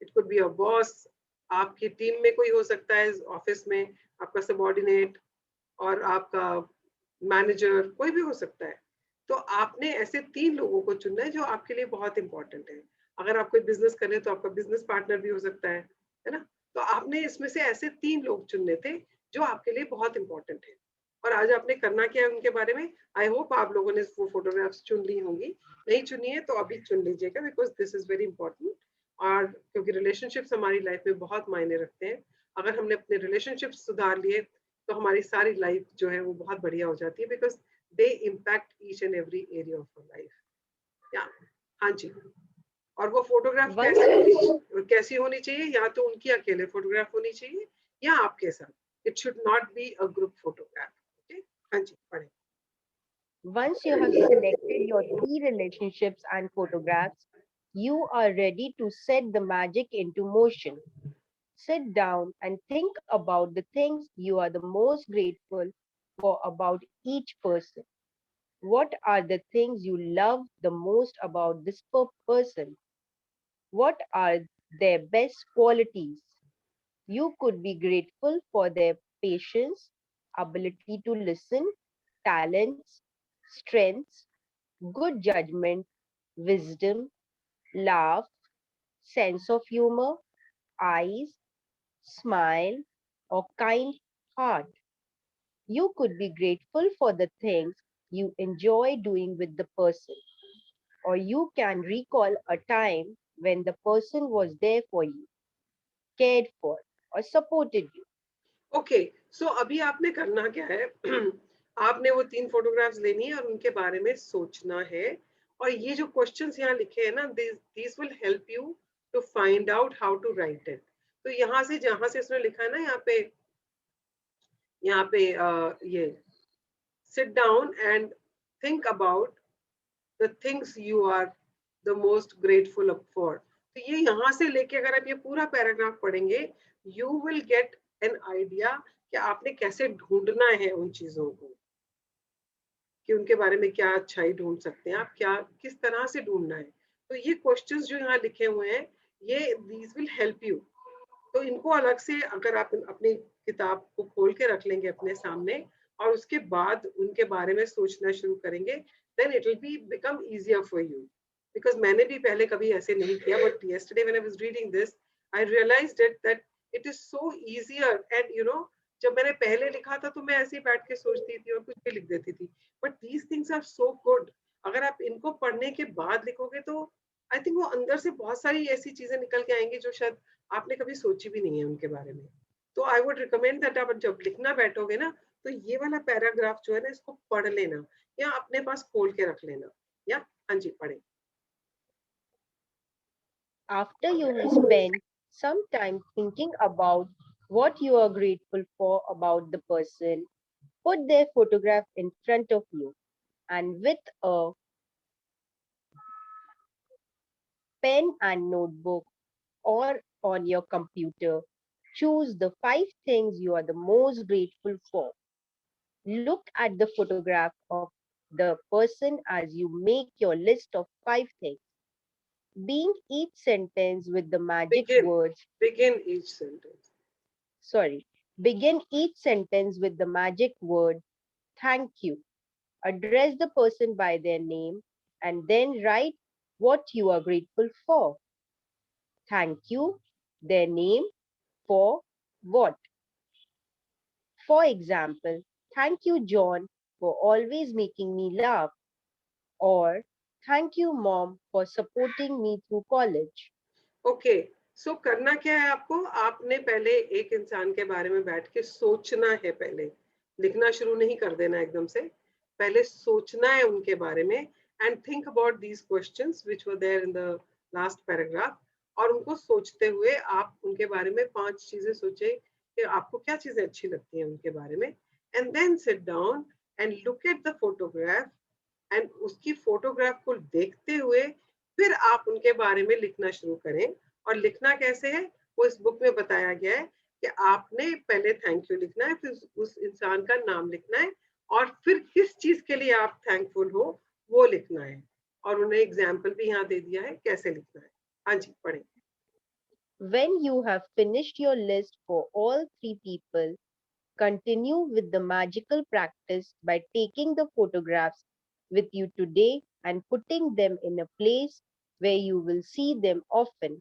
it could be your boss. आपकी टीम में कोई हो सकता है ऑफिस में, आपका सबॉर्डिनेट और आपका मैनेजर, कोई भी हो सकता है। तो आपने ऐसे 3 लोगों को चुनना है जो आपके लिए बहुत इंपॉर्टेंट है। अगर आप कोई बिजनेस कर रहे हैं तो आपका बिजनेस पार्टनर भी हो सकता है ना? तो आपने इसमें से ऐसे 3 लोग चुनने थे जो आपके लिए बहुत इंपॉर्टेंट है। और आज आपने करना क्या है उनके बारे में? आई होप आप लोगों ने वो फोटोग्राफ्स चुन ली होंगी। नहीं चुनी है तो अभी चुन लीजिएगा, because this is very important. और क्योंकि रिलेशनशिप्स हमारी लाइफ में बहुत मायने रखते हैं। अगर हमने अपने रिलेशनशिप्स सुधार लिए तो हमारी सारी लाइफ जो है वो बहुत बढ़िया हो जाती है, because they impact each and every area of our life. Yeah हाँ जी। और वो फोटोग्राफ Once कैसी होनी चाहिए? या तो उनकी अकेले फोटोग्राफ होनी चाहिए या आपके साथ। It should not be a group photograph. Okay, हाँ जी, पढ़े। Once you have selected your three relationships and photographs, you are ready to set the magic into motion. Sit down and think about the things you are the most grateful for about each person. What are the things you love the most about this person? What are their best qualities? You could be grateful for their patience, ability to listen, talents, strengths, good judgment, wisdom, laugh, sense of humor, eyes, smile, or kind heart. You could be grateful for the things you enjoy doing with the person, or you can recall a time when the person was there for you, cared for, or supported you. Okay, so अभी आपने करना क्या है? आपने वो 3 photographs लेनी है और उनके बारे में सोचना है। और ये जो क्वेश्चंस यहाँ लिखे हैं ना, this will help you to find out how to write it. तो जहाँ से इसने लिखा है ना, यहाँ पे ये sit down and think about the things you are the most grateful for। तो ये यहाँ से लेके अगर आप ये पूरा पैराग्राफ पढ़ेंगे, you will get an idea कि आपने कैसे ढूंढना है उन चीजों को, कि उनके बारे में क्या अच्छाई ढूंढ सकते हैं आप, क्या किस तरह से ढूंढना है। तो ये क्वेश्चंस जो यहाँ लिखे हुए हैं, ये दीज विल हेल्प यू। तो इनको अलग से अगर आप अपनी किताब को खोल के रख लेंगे अपने सामने और उसके बाद उनके बारे में सोचना शुरू करेंगे, then it will be become easier for you. Because मैंने भी पहले कभी ऐसे नहीं किया, but yesterday when I was reading this, I realized it that it is so easier। and you know, जब मैंने पहले लिखा था तो मैं ऐसे ही बैठ के सोचती थी और कुछ भी लिख देती थी, but these things are so good। अगर आप इनको पढ़ने के बाद लिखोगे तो आई थिंक वो अंदर से बहुत सारी ऐसी चीजें निकल के आएंगी जो शायद आपने कभी सोची भी नहीं है उनके बारे में। तो आई वुड रिकमेंड दैट आप जब लिखना बैठोगे ना, तो ये वाला पैराग्राफ जो है ना, इसको पढ़ लेना या अपने पास खोल के रख लेना। या हाँ जी, पढ़े। After you have spent some time thinking about what you are grateful for about the person, put their photograph in front of you and with a pen and notebook or on your computer, choose the 5 things you are the most grateful for. Look at the photograph of the person as you make your list of 5 things. Being each sentence with the magic Begin. words, Begin each sentence. sorry, begin each sentence with the magic word, thank you. Address the person by their name and then write what you are grateful for. Thank you, their name, for what. For example, thank you, John, for always making me laugh. Or thank you, Mom, for supporting me through college. Okay, so करना क्या है आपको? आपने पहले एक इंसान के बारे में बैठ के सोचना है। पहले लिखना शुरू नहीं कर देना एकदम से, पहले सोचना है उनके बारे में। And think about these questions which were there in the last paragraph. और उनको सोचते हुए आप उनके बारे में 5 चीजें सोचे कि आपको क्या चीजें अच्छी लगती हैं उनके बारे में। And then sit down and look at the photograph, एंड उसकी फोटोग्राफ को देखते हुए फिर आप उनके बारे में लिखना शुरू करें। और लिखना कैसे है वो इस बुक में बताया गया है कि आपने पहले थैंक यू लिखना है, फिर उस इंसान का नाम लिखना है, और फिर किस चीज के लिए आप थैंकफुल हो वो लिखना है। और उन्हें एग्जाम्पल भी यहाँ दे दिया है कैसे लिखना है। हाँ जी, पढ़ें। When you have finished your list for all 3 people, continue with the magical practice by taking the photographs with you today and putting them in a place where you will see them often.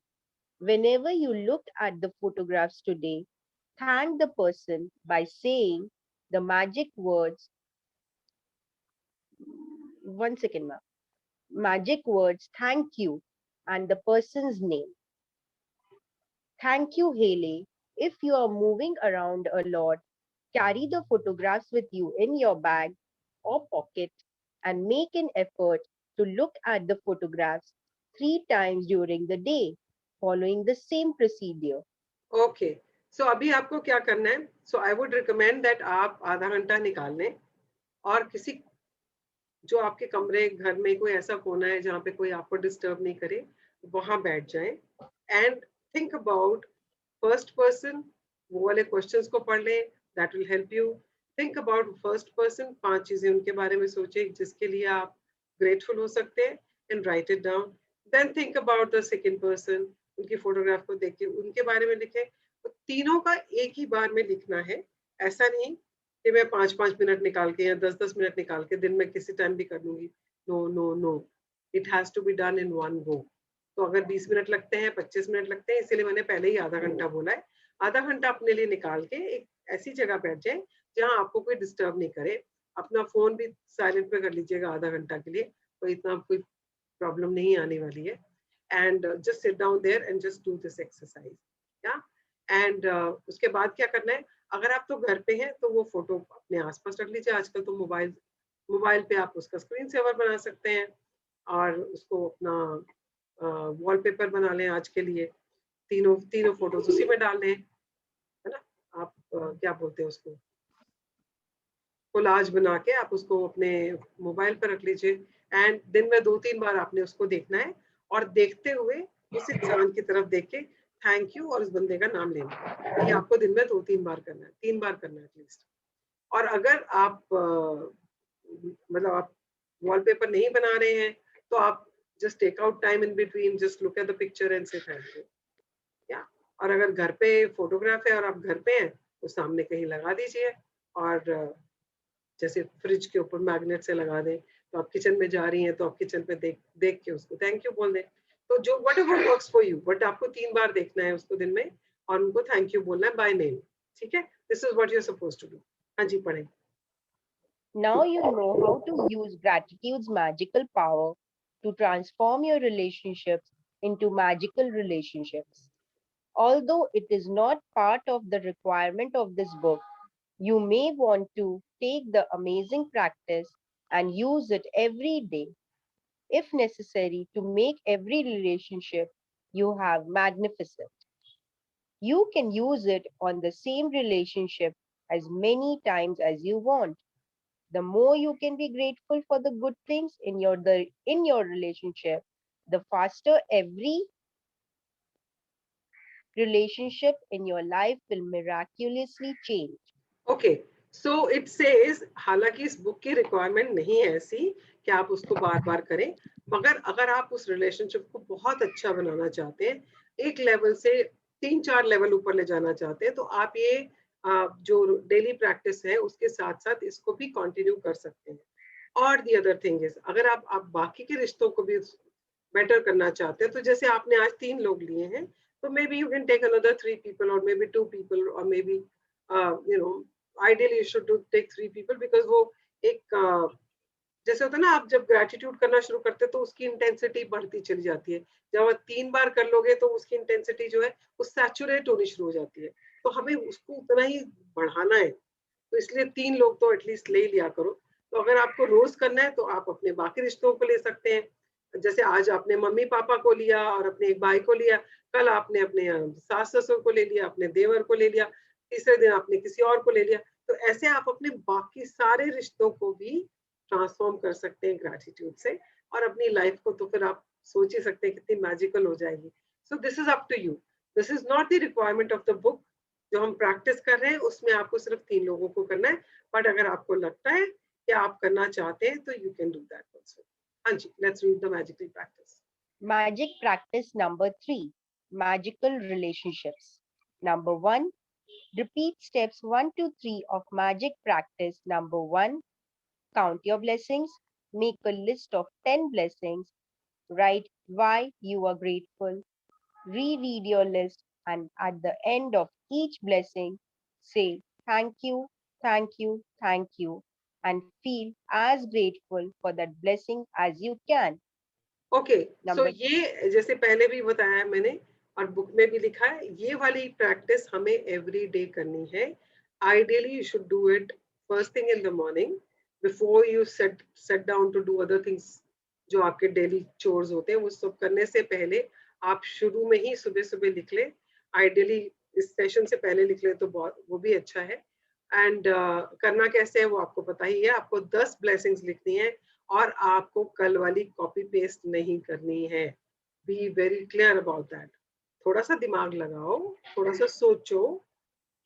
Whenever you look at the photographs today, thank the person by saying the magic words. One second, ma'am. Magic words, thank you, and the person's name. Thank you, Haley. If you are moving around a lot, carry the photographs with you in your bag or pocket and make an effort to look at the photographs 3 times during the day, following the same procedure. Okay, so अभी आपको क्या करना है? So I would recommend that आप आधा घंटा निकाल लें और किसी जो आपके कमरे घर में कोई ऐसा कोना है जहाँ पे कोई आपको डिस्टर्ब नहीं करे, वहां बैठ जाएं and think about first person. वो वाले क्वेश्चंस को पढ़ लें, that will help you. Think about first person, 5 चीजें उनके बारे में सोचें जिसके लिए आप ग्रेटफुल हो सकते हैं, and write it down. Then think about the second person, उनकी फोटोग्राफ को देख के उनके बारे में लिखें। तो तीनों का एक ही बार में लिखना है, ऐसा नहीं कि मैं 5-5 मिनट निकाल के या 10-10 मिनट निकाल के दिन में किसी टाइम भी कर लूंगी। No no no, it has to be done in one go. तो अगर 20 मिनट लगते हैं, 25 मिनट लगते हैं, इसीलिए मैंने पहले ही आधा घंटा बोला है। आधा घंटा अपने लिए निकाल के एक ऐसी जगह बैठ जाए जहां आपको कोई डिस्टर्ब नहीं करे। अपना फोन भी साइलेंट पे कर लीजिएगा आधा घंटा के लिए, तो इतना कोई प्रॉब्लम नहीं आने वाली है। And just sit down there and just do this exercise. Yeah and उसके बाद क्या करना है? अगर आप तो घर पे हैं तो वो फोटो अपने आसपास रख लीजिए। आजकल तो मोबाइल मोबाइल पे आप उसका स्क्रीन सेवर बना सकते हैं और उसको अपना वॉलपेपर बना लें आज के लिए। तीनों तीनों फोटोज उसी में डाल लें, है ना? आप क्या बोलते हैं उसको, कोलाज बना के आप उसको अपने मोबाइल पर रख लीजिए। एंड दिन में 2-3 बार आपने उसको देखना है और देखते हुए उस इंसान की तरफ देख के थैंक यू और उस बंदे का नाम लेना है। ये आपको दिन में 2-3 बार करना है, 3 बार करना है एटलीस्ट। और अगर आप मतलब आप वॉलपेपर नहीं बना रहे हैं तो आप just take out time in between, just look at the picture and say thank you. Yeah और अगर घर पे फोटोग्राफ है और आप घर पे हैं तो सामने कहीं लगा दीजिए, और जैसे फ्रिज के ऊपर मैग्नेट से लगा दें। तो आप किचन में जा रही हैं तो आप किचन पे देख देख के उसको थैंक यू बोल दें। तो जो what ever works for you, but आपको 3 बार देखना है उसको दिन में और उनको थैंक यू बोलना है बाय नेम। ठीक है, this is what you are supposed to do. हाँ जी, पढ़ें। Now you know how to use gratitude's magical power to transform your relationships into magical relationships. Although it is not part of the requirement of this book, you may want to take the amazing practice and use it every day, if necessary, to make every relationship you have magnificent. You can use it on the same relationship as many times as you want. The more you can be grateful for the good things in your relationship, the faster every relationship in your life will miraculously change. Okay, so it says, हालांकि इस book की requirement नहीं है ऐसी कि आप उसको बार बार करें, मगर अगर आप उस रिलेशनशिप को बहुत अच्छा बनाना चाहते हैं, एक लेवल से 3-4 लेवल ऊपर ले जाना चाहते हैं, तो आप ये जो डेली प्रैक्टिस है उसके साथ साथ इसको भी कंटिन्यू कर सकते हैं। और दी अदर थिंग इज, अगर आप बाकी के रिश्तों को भी बेटर करना चाहते हैं, तो जैसे आपने आज 3 लोग लिए हैं, तो maybe you can take another 3 people और मे बी 2 पीपल और maybe you know, ideally you should take 3 people, because वो एक जैसे होता है ना, आप जब ग्रेटिट्यूड करना शुरू करते हैं तो उसकी इंटेंसिटी बढ़ती चली जाती है। जब आप 3 बार कर लोगे तो उसकी इंटेंसिटी जो है वो सैचुरेट होनी शुरू हो जाती है, तो हमें उसको उतना ही बढ़ाना है, तो इसलिए 3 लोग तो एटलीस्ट ले लिया करो। तो अगर आपको रोज करना है तो आप अपने बाकी रिश्तों को ले सकते हैं, जैसे आज आपने मम्मी पापा को लिया और अपने एक भाई को लिया, कल आपने अपने सास ससुर को ले लिया, अपने देवर को ले लिया, तीसरे दिन आपने किसी और को ले लिया। तो ऐसे आप अपने बाकी सारे रिश्तों को भी ट्रांसफॉर्म कर सकते हैं ग्रैटिट्यूड से, और अपनी लाइफ को तो फिर आप सोच ही सकते हैं कितनी मैजिकल हो जाएगी। So this is up to you, this is not the requirement of the book. जो हम प्रैक्टिस कर रहे हैं उसमें आपको सिर्फ 3 लोगों को करना है, बट अगर आपको लगता है कि आप करना चाहते हैं तो you can do that also. हाँ जी, let's read the magical practice. Magic practice number 3, magical relationships. Number 1, repeat steps 1 to 3 of magic practice number 1. Count your blessings. Make a list of 10 blessings. Write why you are grateful. Reread your list, and at the end of each blessing, say thank you, thank you, thank you, and feel as grateful for that blessing as you can. Okay, so Number ये जैसे पहले भी बताया है मैंने और book में भी लिखा है, ये वाली प्रैक्टिस हमें एवरी डे करनी है। Ideally you should do it first thing in the morning, before you set down to do other things जो आपके डेली चोर्स होते हैं, वो सब करने से पहले आप शुरू में ही सुबह सुबह लिख लें। आइडियली इस सेशन से पहले लिख लें तो बहुत वो भी अच्छा है। एंड करना कैसे है वो आपको पता ही है, आपको 10 ब्लेसिंग्स लिखनी है और आपको कल वाली कॉपी पेस्ट नहीं करनी है। Be very clear about that. थोड़ा सा दिमाग लगाओ, थोड़ा सा सोचो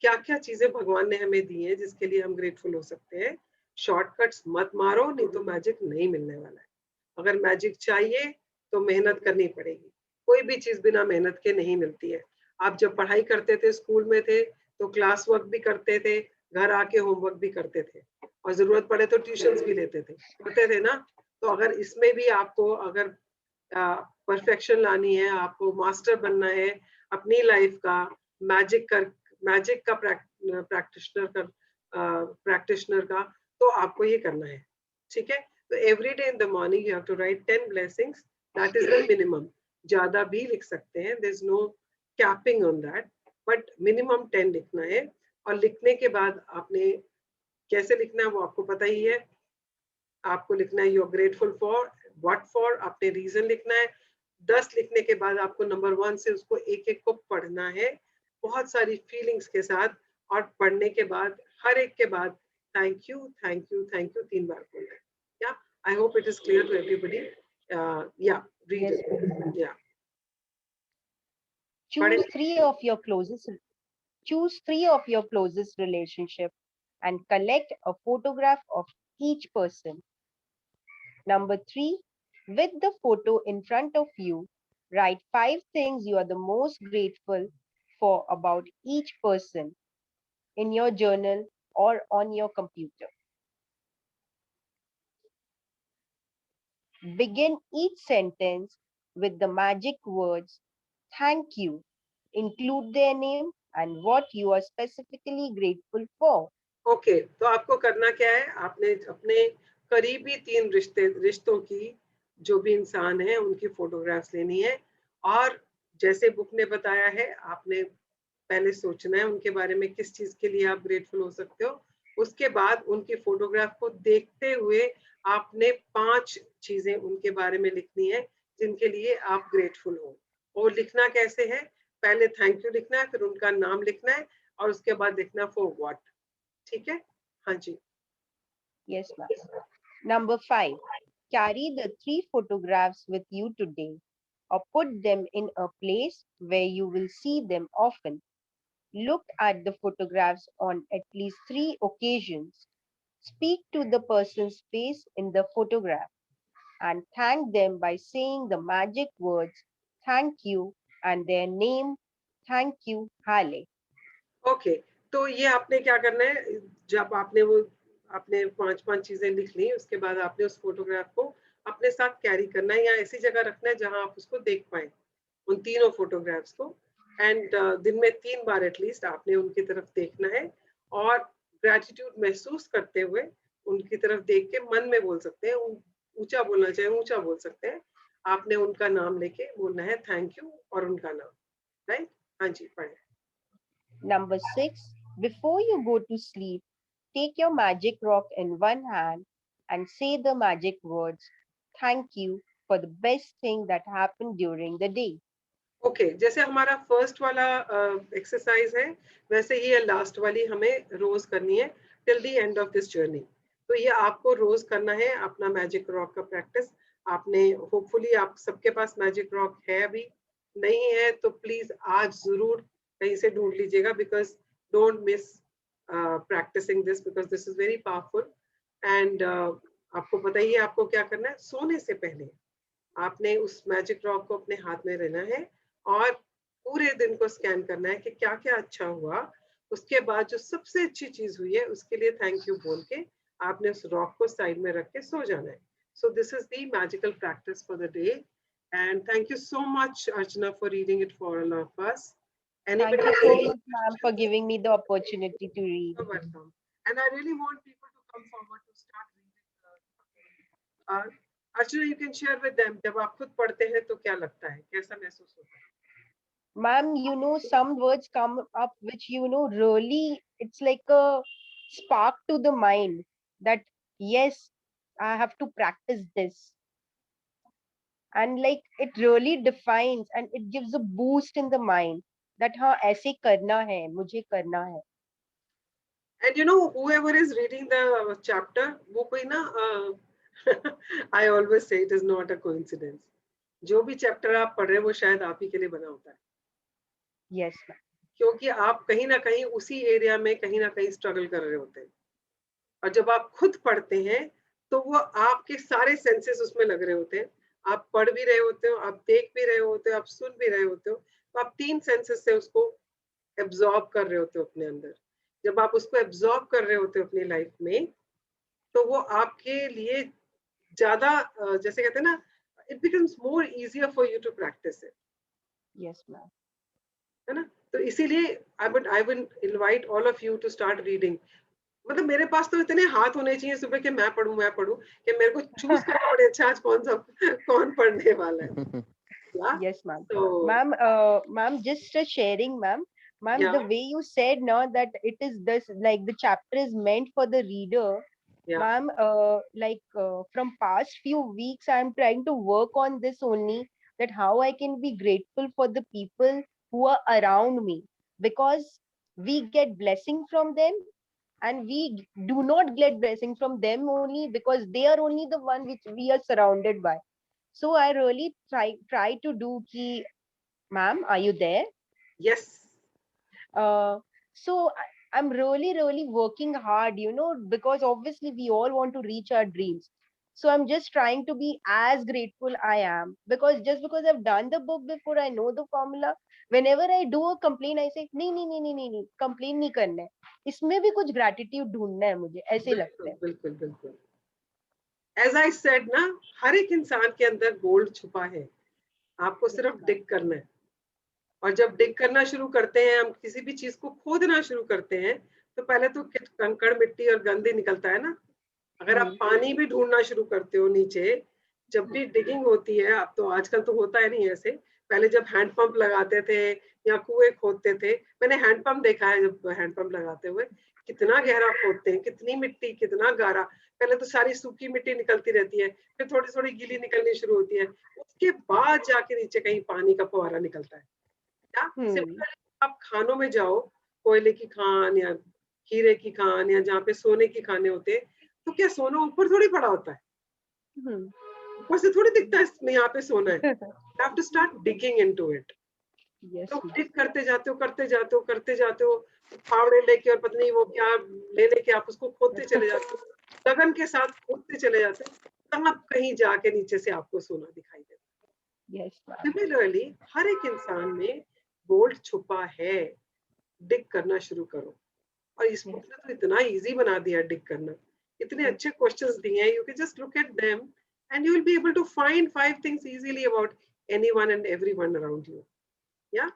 क्या क्या चीजें भगवान ने हमें दी है जिसके लिए हम ग्रेटफुल हो सकते हैं। शॉर्टकट्स मत मारो, नहीं तो मैजिक नहीं मिलने वाला है। अगर मैजिक चाहिए तो मेहनत करनी पड़ेगी, कोई भी चीज बिना मेहनत के नहीं मिलती है। आप जब पढ़ाई करते थे, स्कूल में थे, तो क्लास वर्क भी करते थे, घर आके होमवर्क भी करते थे, और जरूरत पड़े तो ट्यूशंस भी लेते थे, करते थे ना। तो अगर इसमें भी आपको अगर परफेक्शन लानी है, आपको मास्टर बनना है अपनी लाइफ का, मैजिक का प्रैक्टिशनर का, तो आपको ये करना है। ठीक है, तो every day in the morning you have to write 10 blessings, that is the minimum. ज्यादा भी लिख सकते हैं, there is no capping on that, but minimum 10 लिखना है। और लिखने के बाद आपने कैसे लिखना है वो आपको पता ही है। आपको लिखना है you are grateful for, what for, आपने रीजन लिखना है। 10 लिखने के बाद आपको नंबर 1 से उसको एक एक को पढ़ना है, बहुत सारी फीलिंग्स के साथ। और पढ़ने के बाद हर एक के बाद thank you, thank you, thank you 3 बार बोलना है। Yeah I hope it is clear to everybody. Yeah read yes, it. Yeah पढ़े। choose three of your closest choose 3 of your closest relationship and collect a photograph of each person. Number 3, with the photo in front of you, write 5 things you are the most grateful for about each person in your journal or on your computer. Begin each sentence with the magic words thank you. Include their name and what you are specifically grateful for. Okay, तो आपको करना क्या है, आपने अपने करीबी 3 रिश्तों की, जो भी इंसान है उनकी फोटोग्राफ्स लेनी है। और जैसे बुक ने बताया है, आपने पहले सोचना है उनके बारे में, किस चीज के लिए आप ग्रेटफुल हो सकते हो। उसके बाद उनकी फोटोग्राफ को देखते हुए आपने 5 चीजें उनके बारे में लिखनी है जिनके लिए आप ग्रेटफुल हो। और लिखना कैसे है, पहले थैंक यू लिखना है, फिर उनका नाम लिखना है, और उसके बाद लिखना फॉर व्हाट। ठीक है, हाँ जी। Yes, ma'am. Number 5, carry the 3 photographs with you today. or put them in a place where you will see them often. Look at the photographs on at least 3 occasions. Speak to the person's face in the photograph and thank them by saying the magic words thank you and their name thank you, Hale. Okay, तो ये आपने क्या करना है, जब आपने 5-5 चीजें लिख ली, उसके बाद आपने उस फोटोग्राफ को अपने साथ कैरी करना है या ऐसी जगह रखना है जहां आप उसको देख पाए, उन तीनों फोटोग्राफ्स को। एंड दिन में 3 बार एटलीस्ट आपने उनकी तरफ देखना है और ग्रेटिट्यूड महसूस करते हुए उनकी तरफ देख के मन में बोल सकते हैं, ऊंचा बोलना चाहिए, ऊंचा बोल सकते हैं। आपने उनका नाम लेके बोलना है थैंक यू और उनका नाम, राइट? हाँ जी, पढ़े। Number 6, before you go to sleep, take your magic rock in one hand and say the magic words thank you for the best thing that happened during the day. Okay, जैसे हमारा first वाला exercise है, वैसे ही ये last वाली हमें रोज करनी है till the end of this journey. तो ये आपको रोज करना है अपना मैजिक रॉक का प्रैक्टिस। आपने होपफुली आप सबके पास मैजिक रॉक है, अभी नहीं है तो प्लीज आज जरूर कहीं से ढूंढ लीजिएगा, because don't miss practising this, because this is very powerful. And आपको पता ही है आपको क्या करना है, सोने से पहले आपने उस मैजिक रॉक को अपने हाथ में लेना है और पूरे दिन को स्कैन करना है कि क्या क्या अच्छा हुआ। उसके बाद जो सबसे अच्छी चीज हुई है उसके लिए थैंक यू बोल के आपने उस रॉक को साइड में रख के सो जाना है। So this is the magical practice for the day, and thank you so much Archana for reading it for all of us. Thank you so much, ma'am, for giving me the opportunity to read. You're welcome. And I really want people to come forward to start reading. Archana, you can share with them, जब आप खुद पढ़ते हैं तो क्या लगता है, कैसा महसूस होता है? Ma'am, some words come up which, really, it's like a spark to the mind that, yes, I have to practice this. And like, it really defines and it gives a boost in the mind that, हाँ, ऐसे करना है, मुझे करना है. And whoever is reading the chapter, वो कोई ना, I always say it is not a coincidence. जो भी चैप्टर आप पढ़ रहे हैं वो शायद आप ही के लिए बना होता है। Yes, ma'am. क्योंकि आप कहीं ना कहीं उसी एरिया में कहीं ना कहीं स्ट्रगल कर रहे होते हैं, और जब आप खुद पढ़ते हैं तो वो आपके सारे सेंसेस उसमें लग रहे होते हैं। आप पढ़ भी रहे होते हो, आप देख भी रहे होते हो, आप सुन भी रहे होते हो, तो आप 3 सेंसेस से उसको एब्जॉर्ब कर रहे होते हो अपने अंदर। जब आप उसको एब्जॉर्ब कर रहे होते हो अपनी लाइफ में, तो वो आपके लिए ज्यादा जैसे कहते हैं ना, it becomes more easier for you to practise it. Yes, ma'am. है ना? तो इसीलिए I would invite all of you to start reading. मतलब मेरे पास तो इतने हाथ होने चाहिए सुबह के मैं पढूं कि मेरे को चूज करना पड़े, अच्छा आज कौन पढ़ने वाला है। Yeah? Yes, ma'am. So, Ma'am, just sharing, ma'am. Ma'am, yeah, the way you said now that it is this, like the chapter is meant for the reader. yeah. Ma'am, from past few weeks, I'm trying to work on this only, that how I can be grateful for the people who are around me, because we get blessing from them and we do not get blessing from them only because they are only the one which we are surrounded by. So I really try to do ki, ma'am, are you there? Yes. So I'm really working hard, because obviously we all want to reach our dreams. So I'm just trying to be as grateful I am, because just because I've done the book before, I know the formula. Whenever I do a complaint, I say नहीं, complain नहीं करना है, इसमें भी कुछ gratitude ढूंढना है मुझे, ऐसे लगता है। बिल्कुल। As I said ना, हर एक इंसान के अंदर गोल्ड छुपा है, आपको सिर्फ डिग करना है। और जब डिग करना शुरू करते हैं, हम किसी भी चीज को खोदना शुरू करते हैं, तो पहले तो कंकड़ मिट्टी और गंदे निकलता है ना। अगर आप पानी भी ढूंढना शुरू करते हो नीचे, जब भी डिगिंग होती है, अब तो आजकल तो होता है नहीं ऐसे, पहले जब हैंडपंप लगाते थे या कुएं खोदते थे, मैंने हैंडपंप देखा है, जब हैंडपंप लगाते हुए कितना गहरा खोदते हैं, कितनी मिट्टी, कितना गारा। पहले तो सारी सूखी मिट्टी निकलती रहती है, फिर थोड़ी थोड़ी गीली निकलनी शुरू होती है, उसके बाद जाके नीचे कहीं पानी का फुहारा निकलता है। क्या सिमिलरली आप खानों में जाओ, कोयले की खान या हीरे की खान या जहाँ पे सोने की खाने होते हैं, तो क्या सोना ऊपर थोड़ी पड़ा होता है, ऊपर से थोड़ी दिखता है इसमें यहाँ पे सोना है। You have to start digging into it. Yes. तो डिग करते जाते हो, करते जाते हो, करते जाते हो, फावड़े लेके और पत्नी वो क्या ले लेके आप उसको खोदते चले जाते हो, लगन के साथ खोदते चले जाते हो, तब कहीं जाके नीचे से आपको सोना दिखाई देता है। Yes, ma'am. सिमिलरली हर एक इंसान में गोल्ड छुपा है। डिग करना शुरू करो। और इस बुक ने तो इतना इजी बना दिया डिग करना, इतने अच्छे क्वेश्चंस दिए हैं, you can just look at them and you will be able to find 5 things easily about anyone and everyone around you. Yeah.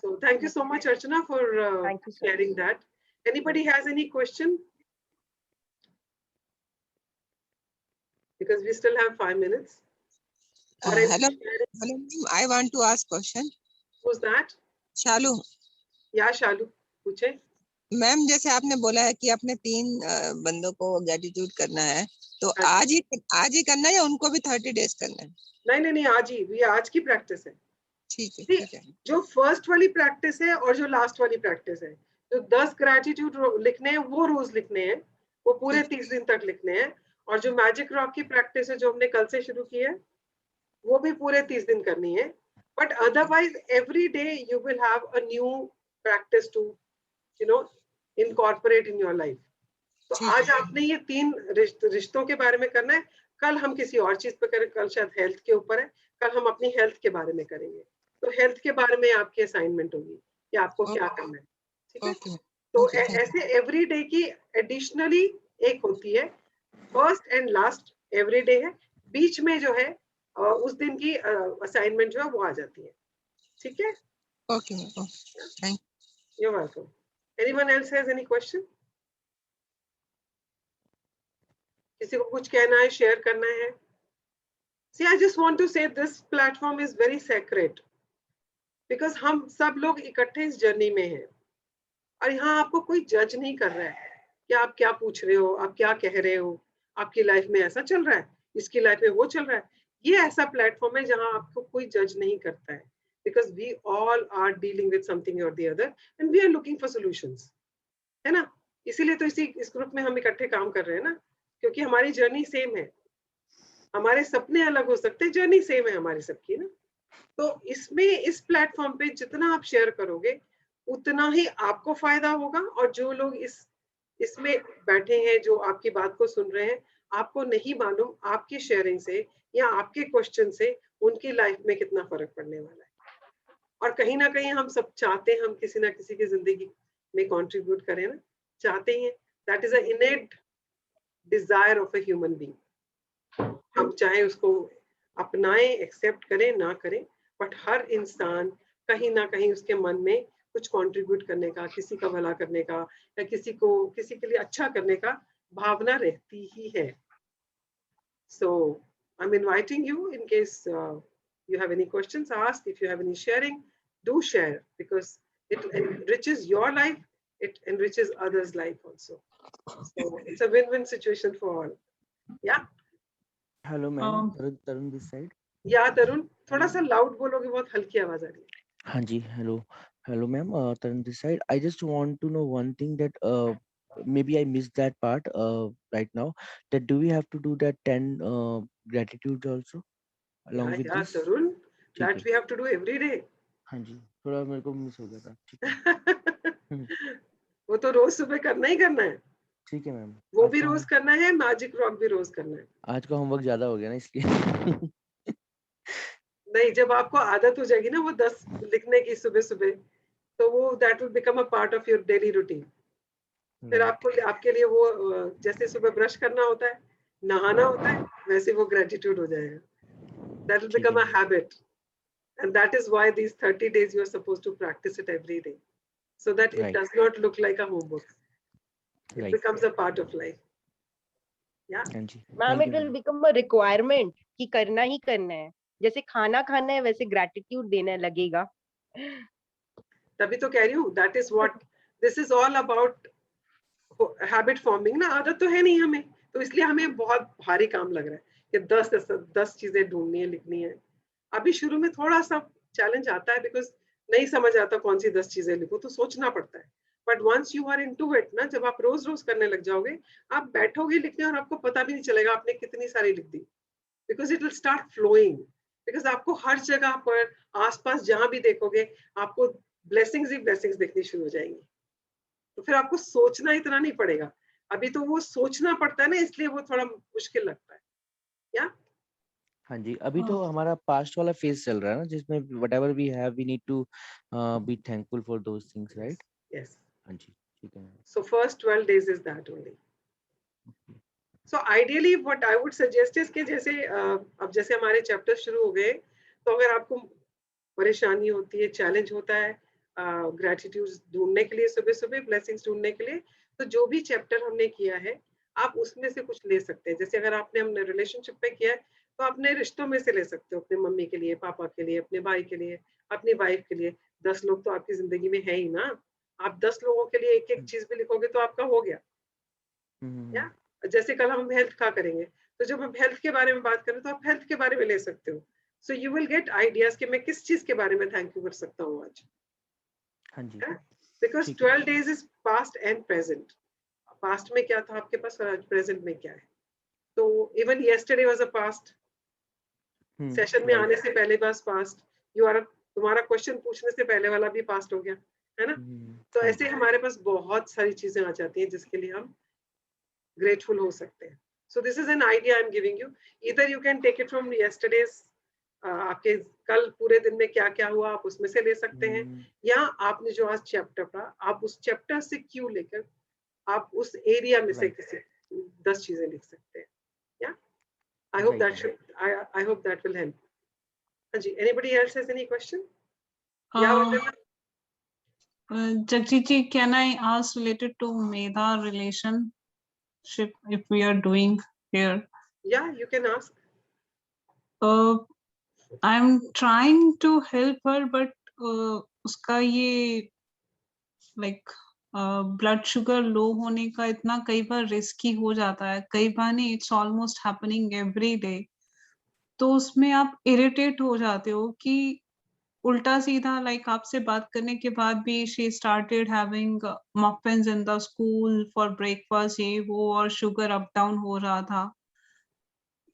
So thank you so much, Archana, for Thank you, sir. sharing that. Anybody has any question? Because we still have 5 minutes. Or any Hello, sharing? hello, ma'am. I want to ask question. Who's that? Shalu, Yeah, Shalu. पूछे। Ma'am जैसे आपने बोला है कि अपने 3 बंदों को gratitude करना है, तो हाँ जी। आज ही करना है या उनको भी 30 डेज करना है? नहीं नहीं नहीं, आज ही, ये आज की प्रैक्टिस है। ठीक है, See, ठीक है। जो फर्स्ट वाली प्रैक्टिस है और जो लास्ट वाली प्रैक्टिस है, जो 10 ग्रेटिट्यूड लिखने हैं वो रोज लिखने हैं, वो पूरे 30 दिन तक लिखने हैं। और जो मैजिक रॉक की प्रैक्टिस है जो हमने कल से शुरू की है, वो भी पूरे 30 दिन करनी है। But otherwise every day you will have a new practice to incorporate in your life. तो आज आपने ये 3 रिश्तों के बारे में करना है, कल हम किसी और चीज पे करें, कल शायद हेल्थ के ऊपर है, कल हम अपनी हेल्थ के बारे में करेंगे। तो हेल्थ के बारे में आपकी असाइनमेंट होगी कि आपको क्या करना है। ठीक है। तो ऐसे एवरी डे की एडिशनली एक होती है, first and last every day है, बीच में जो है उस दिन की असाइनमेंट जो है वो आ जाती है। ठीक है। Okay, thank you. You're welcome. Anyone else has any question? किसी को कुछ कहना है, शेयर करना है? See, I just want to say this platform is very sacred because हम सब लोग इकट्ठे इस जर्नी में हैं और यहाँ आपको कोई जज नहीं कर रहा है कि आप क्या पूछ रहे हो, आप क्या कह रहे हो, आपकी लाइफ में ऐसा चल रहा है, इसकी लाइफ में वो चल रहा है। ये ऐसा प्लेटफॉर्म है जहाँ आपको कोई जज नहीं करता है, because we all are dealing with something or the other and we are looking for solutions, है ना? इसीलिए तो इस ग्रुप में हम इकट्ठे काम कर रहे हैं ना, क्योंकि हमारी जर्नी सेम है। हमारे सपने अलग हो सकते हैं, जर्नी सेम है हमारी सबकी ना। तो इसमें इस प्लेटफॉर्म पे जितना आप शेयर करोगे उतना ही आपको फायदा होगा, और जो लोग इसमें बैठे हैं, जो आपकी बात को सुन रहे हैं, आपको नहीं मालूम आपकी शेयरिंग से या आपके क्वेश्चन से उनकी लाइफ में कितना फर्क पड़ने वाला है। और कहीं ना कहीं हम सब चाहते हैं हम किसी ना किसी की जिंदगी में कंट्रीब्यूट करें ना, चाहते ही हैं। That is a इनेट desire of a human being. हम चाहे उसको अपनाएं, एक्सेप्ट करें ना करें, बट हर इंसान कहीं ना कहीं उसके मन में कुछ कंट्रीब्यूट करने का, किसी का भला करने का या किसी के लिए अच्छा करने का भावना रहती ही है। So I'm inviting you, in case you have any questions, ask. If you have any sharing, do share, because it enriches your life, it enriches others' life also. So it's a win-win situation for all. Yeah. Hello ma'am, Tarun this side. Yeah, Tarun, थोड़ा सा loud बोलोगे, बहुत हल्की आवाज आ रही है। हाँ जी, hello ma'am, Tarun this side. I just want to know one thing that maybe I missed that part right now. That do we have to do that 10 gratitude also along with Yeah, this? Tarun, ठीक that है। we have to do every day. हाँ जी, थोड़ा मेरे को miss हो गया था। ठीक है। वो तो रोज सुबह करना ही करना है। ठीक है मैम। वो भी रोज करना है, मैजिक रॉक भी रोज करना है। आज का होमवर्क ज्यादा हो गया ना इसलिए। नहीं, जब आपको आदत हो जाएगी ना वो 10 लिखने की सुबह सुबह, तो वो that will become a part of your daily routine. फिर आपके लिए वो जैसे सुबह ब्रश करना होता है, नहाना होता है, वैसे वो ग्रेटिट्यूड हो जाएगा। That will become a habit, and that is why these 30 days you are supposed to practice it every day, so that it does not look like a homework. It becomes a part of life. Yeah. Ma'am, it will become a requirement कि करना ही करना है। जैसे खाना खाना है वैसे gratitude देना लगेगा। तभी तो कह रही हूँ, that is what this is all about, habit forming ना। आदत तो है नहीं हमें, तो इसलिए हमें बहुत भारी काम लग रहा है कि 10 चीजें ढूंढनी है, लिखनी है। अभी शुरू में थोड़ा सा चैलेंज आता है, बिकॉज नहीं समझ आता कौन सी 10 चीजें लिखो, तो सोचना पड़ता है। But once you are into it ना, जब आप रोज रोज करने लग जाओगे, आप बैठोगे लिखने और आपको पता भी नहीं चलेगा आपने कितनी सारी लिख दी, because it will start flowing. Because आपको हर जगह पर आसपास जहां भी देखोगे आपको ब्लेसिंग्स ही ब्लेसिंग्स दिखनी शुरू हो जाएंगी। तो फिर आपको सोचना इतना नहीं पड़ेगा। अभी तो वो सोचना पड़ता है ना, इसलिए वो थोड़ा मुश्किल लगता है। या हाँ जी, अभी तो हमारा पास्ट वाला फेज चल रहा है ना, जिसमें whatever we have we need to be thankful for those things, right? Yes, हाँ जी, ठीक है। So first 12 days is that only. So ideally what I would suggest is कि जैसे अब जैसे हमारे चैप्टर शुरू हो गए, तो अगर आपको परेशानी होती है, चैलेंज होता है ग्रेटिट्यूड ढूंढने के लिए, सुबह सुबह ब्लेसिंग्स ढूंढने के लिए, तो जो भी चैप्टर हमने किया है आप उसमें से कुछ ले सकते हैं। जैसे अगर आपने हमने रिलेशनशिप पे किया है तो अपने रिश्तों में से ले सकते हो, अपने मम्मी के लिए, पापा के लिए, अपने भाई के लिए, अपनी वाइफ के लिए। 10 लोग तो आपकी जिंदगी में है ही ना, आप 10 लोगों के लिए एक एक चीज भी लिखोगे तो आपका हो गया। या जैसे कल हम हेल्थ का करेंगे, तो जब हम हेल्थ के बारे में बात करें तो आप हेल्थ के बारे में ले सकते हो। So you will get ideas कि मैं किस चीज के बारे में थैंक यू कर सकता हूँ आज। हाँ जी, बिकॉज ठीक है। 12 days is past and present. Past में क्या था आपके पास और आज प्रेजेंट में क्या है। तो even yesterday was a past, session में right. आने से पहले बस पास्ट, यू आर तुम्हारा क्वेश्चन पूछने से पहले वाला भी पास्ट हो गया, है ना। तो हाँ ऐसे जी, हमारे पास बहुत सारी चीजें आ जाती हैं जिसके लिए हम ग्रेटफुल हो सकते हैं। So this is an idea I am giving you, इधर you can take it from yesterdays, आपके कल पूरे दिन में क्या क्या हुआ आप उसमें से ले सकते हैं, या आपने जो आज चैप्टर पढ़ा आप उस चैप्टर से क्यों लेकर आप उस एरिया में से right, किसी 10 चीजें लिख सकते हैं। या I hope right, that ma'am. should I hope that will help. Anji, anybody else has any question? Yeah, Uh, Vandana? Jagjeet, can I ask related to Medha relationship if we are doing here? Yeah, you can ask. I'm trying to help her, but उसका ये like blood sugar लो होने का इतना कई बार risky हो जाता है, कई बार नहीं, it's almost happening every day. तो उसमें आप इरिटेट हो जाते हो कि उल्टा सीधा लाइक आपसे बात करने के बाद भी she started having muffins in the school for breakfast, ये वो, और शुगर अप डाउन हो रहा था।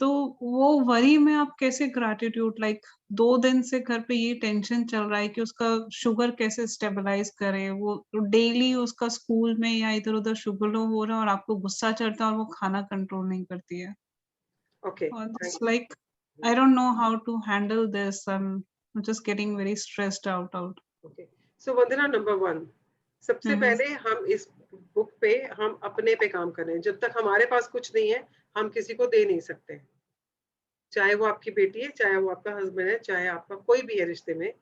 तो वो वरी में आप कैसे ग्रैटिट्यूड लाइक 2 दिन से घर पे ये टेंशन चल रहा है कि उसका शुगर कैसे स्टेबलाइज करे, वो डेली उसका स्कूल में या इधर उधर शुगर लो हो रहा है और आपको गुस्सा चढ़ता है और वो खाना कंट्रोल नहीं करती है। Okay. It's like I don't know how to handle this. I'm just getting very stressed out. Okay. So Vandana, number 1, सबसे पहले हम इस बुक पे हम अपने पे काम कर रहे हैं। जब तक हमारे पास कुछ नहीं है हम किसी को दे नहीं सकते, चाहे वो आपकी बेटी है, चाहे वो आपका हस्बैंड है, चाहे आपका कोई भी है रिश्ते में।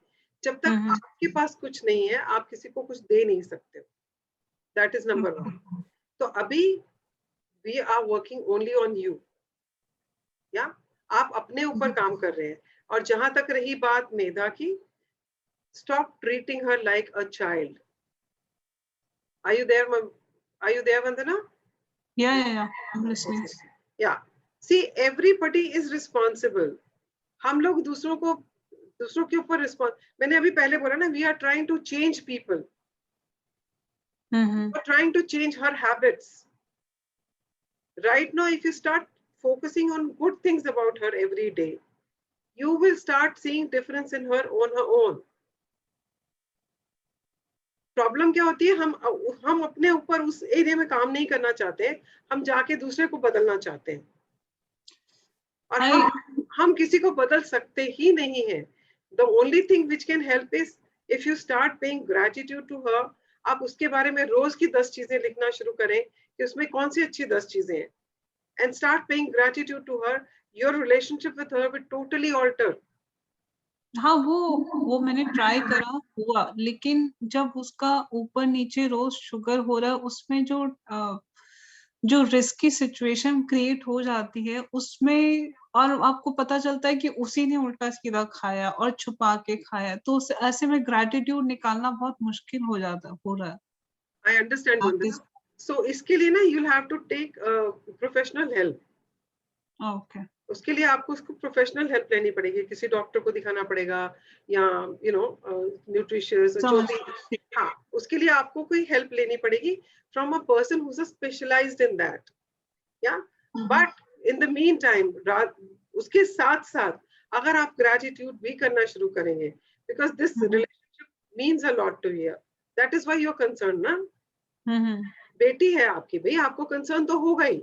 जब तक आपके पास कुछ नहीं है आप किसी को कुछ दे नहीं सकते। That is number 1। तो अभी we are working only on you, yeah आप अपने ऊपर काम कर रहे हैं। और जहां तक रही बात मेधा की, stop treating her like a child. Are you there, Vandana? Yeah. I'm listening. Yeah. See, everybody is responsible. हम लोग दूसरों के ऊपर मैंने अभी पहले बोला ना, we are trying to change people. We're trying to change her habits. Right now, if you start focusing on good things about her every day, you will start seeing difference in her on her own. Problem क्या होती है, हम अपने ऊपर उस area में काम नहीं करना चाहते, हम जाके दूसरे को बदलना चाहते हैं। और हम किसी को बदल सकते ही नहीं है। The only thing which can help is if you start paying gratitude to her. आप उसके बारे में रोज की 10 चीजें लिखना शुरू करें कि उसमें कौन सी अच्छी 10 चीजें हैं, and start paying gratitude to her. Your relationship with her will totally alter. हाँ, वो मैंने ट्राई करा, हुआ, लेकिन जब उसका ऊपर नीचे रोज शुगर हो रहा है, उसमें जो रिस्की सिचुएशन क्रिएट हो जाती है उसमें, और आपको पता चलता है कि उसी ने उल्टा सीधा खाया और छुपा के खाया, तो ऐसे में ग्रेटिट्यूड निकालना बहुत मुश्किल हो रहा है। आई अंडरस्टैंड वंदना। सो इसके लिए ना you will have to take professional help. Okay. उसके लिए आपको उसको प्रोफेशनल हेल्प लेनी पड़ेगी, किसी डॉक्टर को दिखाना पड़ेगा, या न्यूट्रिशियस जो भी। हाँ, उसके लिए आपको कोई हेल्प लेनी पड़ेगी from a person who is specialized in that. या but in the mean time, उसके साथ साथ अगर आप ग्रेटिट्यूड भी करना शुरू करेंगे, because this relationship means a lot to here, that is why you are concern ना। बेटी है आपकी, भाई आपको कंसर्न तो होगा ही,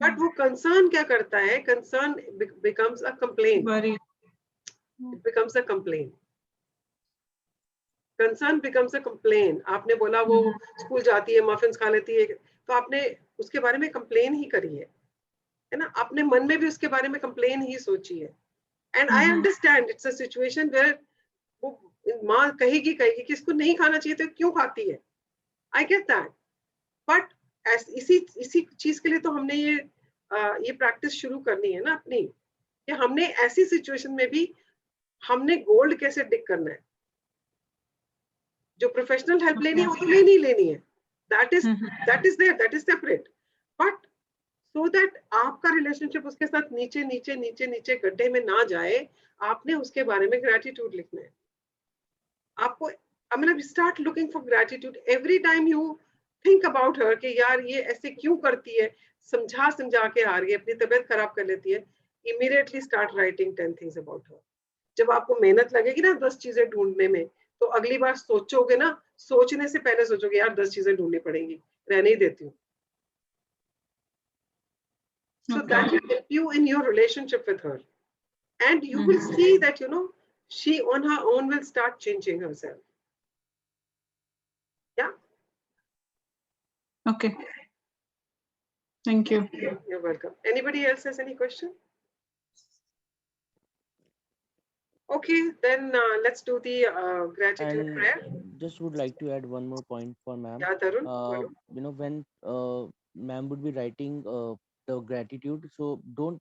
बट वो कंसर्न क्या करता है, concern becomes a complain, it becomes a complain, concern becomes a complain. आपने बोला वो स्कूल जाती है, मफिन्स खा लेती है, तो आपने उसके बारे में कंप्लेन ही करी है ना, अपने मन में भी उसके बारे में कंप्लेन ही सोची है। And I understand it's a situation where वो माँ कहेगी कि इसको नहीं खाना चाहिए तो क्यों खाती है, आई गेट दैट, बट इसी चीज के लिए तो हमने ये प्रैक्टिस शुरू करनी है ना अपनी, कि हमने ऐसी सिचुएशन में भी हमने गोल्ड कैसे डिग करना है। जो प्रोफेशनल हेल्प लेनी है वो तो लेनी लेनी है, that is there, that is separate, but so that आपका रिलेशनशिप उसके साथ नीचे नीचे नीचे नीचे गड्ढे में ना जाए, आपने उसके बारे में ग्रेटिट्यूड लिखना है। आपको I mean, start looking for gratitude every time you think about her कि यार ये ऐसे क्यों करती है, समझा समझा के हार गई, अपनी तबीयत खराब कर लेती है, immediately start writing 10 things about her। जब आपको मेहनत लगेगी ना 10 चीजें ढूंढने में, तो अगली बार सोचोगे ना, सोचने से पहले सोचोगे यार 10 चीजें ढूंढनी पड़ेंगी, रहने ही देती हूँ। So that will help you in your relationship with her, and you will see that she on her own will start changing herself. Yeah. Okay. Thank you. You're welcome. Anybody else has any question? Okay, then let's do the gratitude And prayer. just would like to add one more point for ma'am. Yeah, Tarun. When ma'am would be writing the gratitude, so don't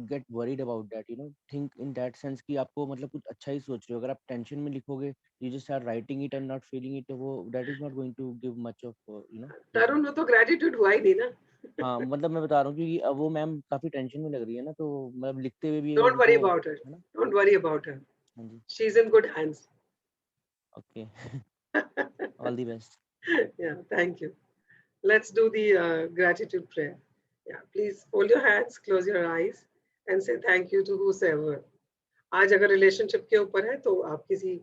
get worried about that. Think in that sense कि आपको मतलब कुछ अच्छा ही सोच रहे हो। अगर आप टेंशन में लिखोगे, you just are writing it and not feeling it, वो that is not going to give much of Tarun, वो तो gratitude हुआ ही नहीं ना। हाँ, मतलब मैं बता रहा हूँ कि अब वो मैम काफी टेंशन में लग रही है ना, तो मतलब लिखते हुए भी Don't worry उनको about her. है ना। Don't worry about her. हाँ जी, She's in good hands. okay. All the best. Yeah, thank you. Let's do the gratitude prayer. Yeah, please fold your hands, close your eyes, and say thank you to whosoever. आज अगर relationship के ऊपर है तो आप किसी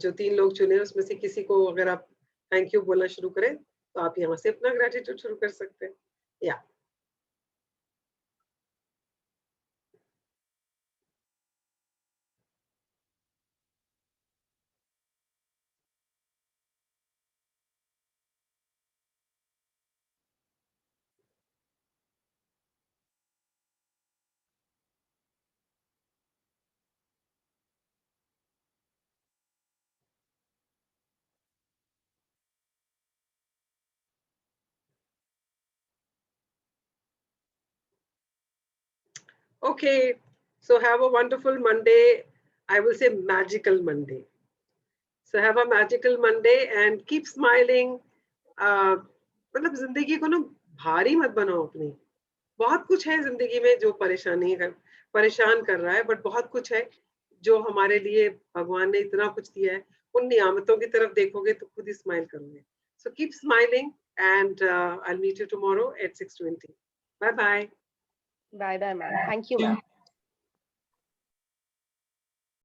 जो 3 लोग चुने उसमें से किसी को अगर आप थैंक यू बोलना शुरू करें, तो आप यहाँ से अपना ग्रेटिट्यूड शुरू कर सकते हैं। या Okay, so have a wonderful Monday. I will say magical Monday. So have a magical Monday and keep smiling. मतलब जिंदगी को ना भारी मत बनाओ अपनी। बहुत कुछ है जिंदगी में जो परेशान कर रहा है, बट बहुत कुछ है जो हमारे लिए भगवान ने इतना कुछ दिया है। उन नियामतों की तरफ देखोगे तो खुद ही स्माइल करोगे। So keep smiling and I'll meet you tomorrow at 6:20. Bye bye. Bye bye, ma'am. Thank you, ma'am.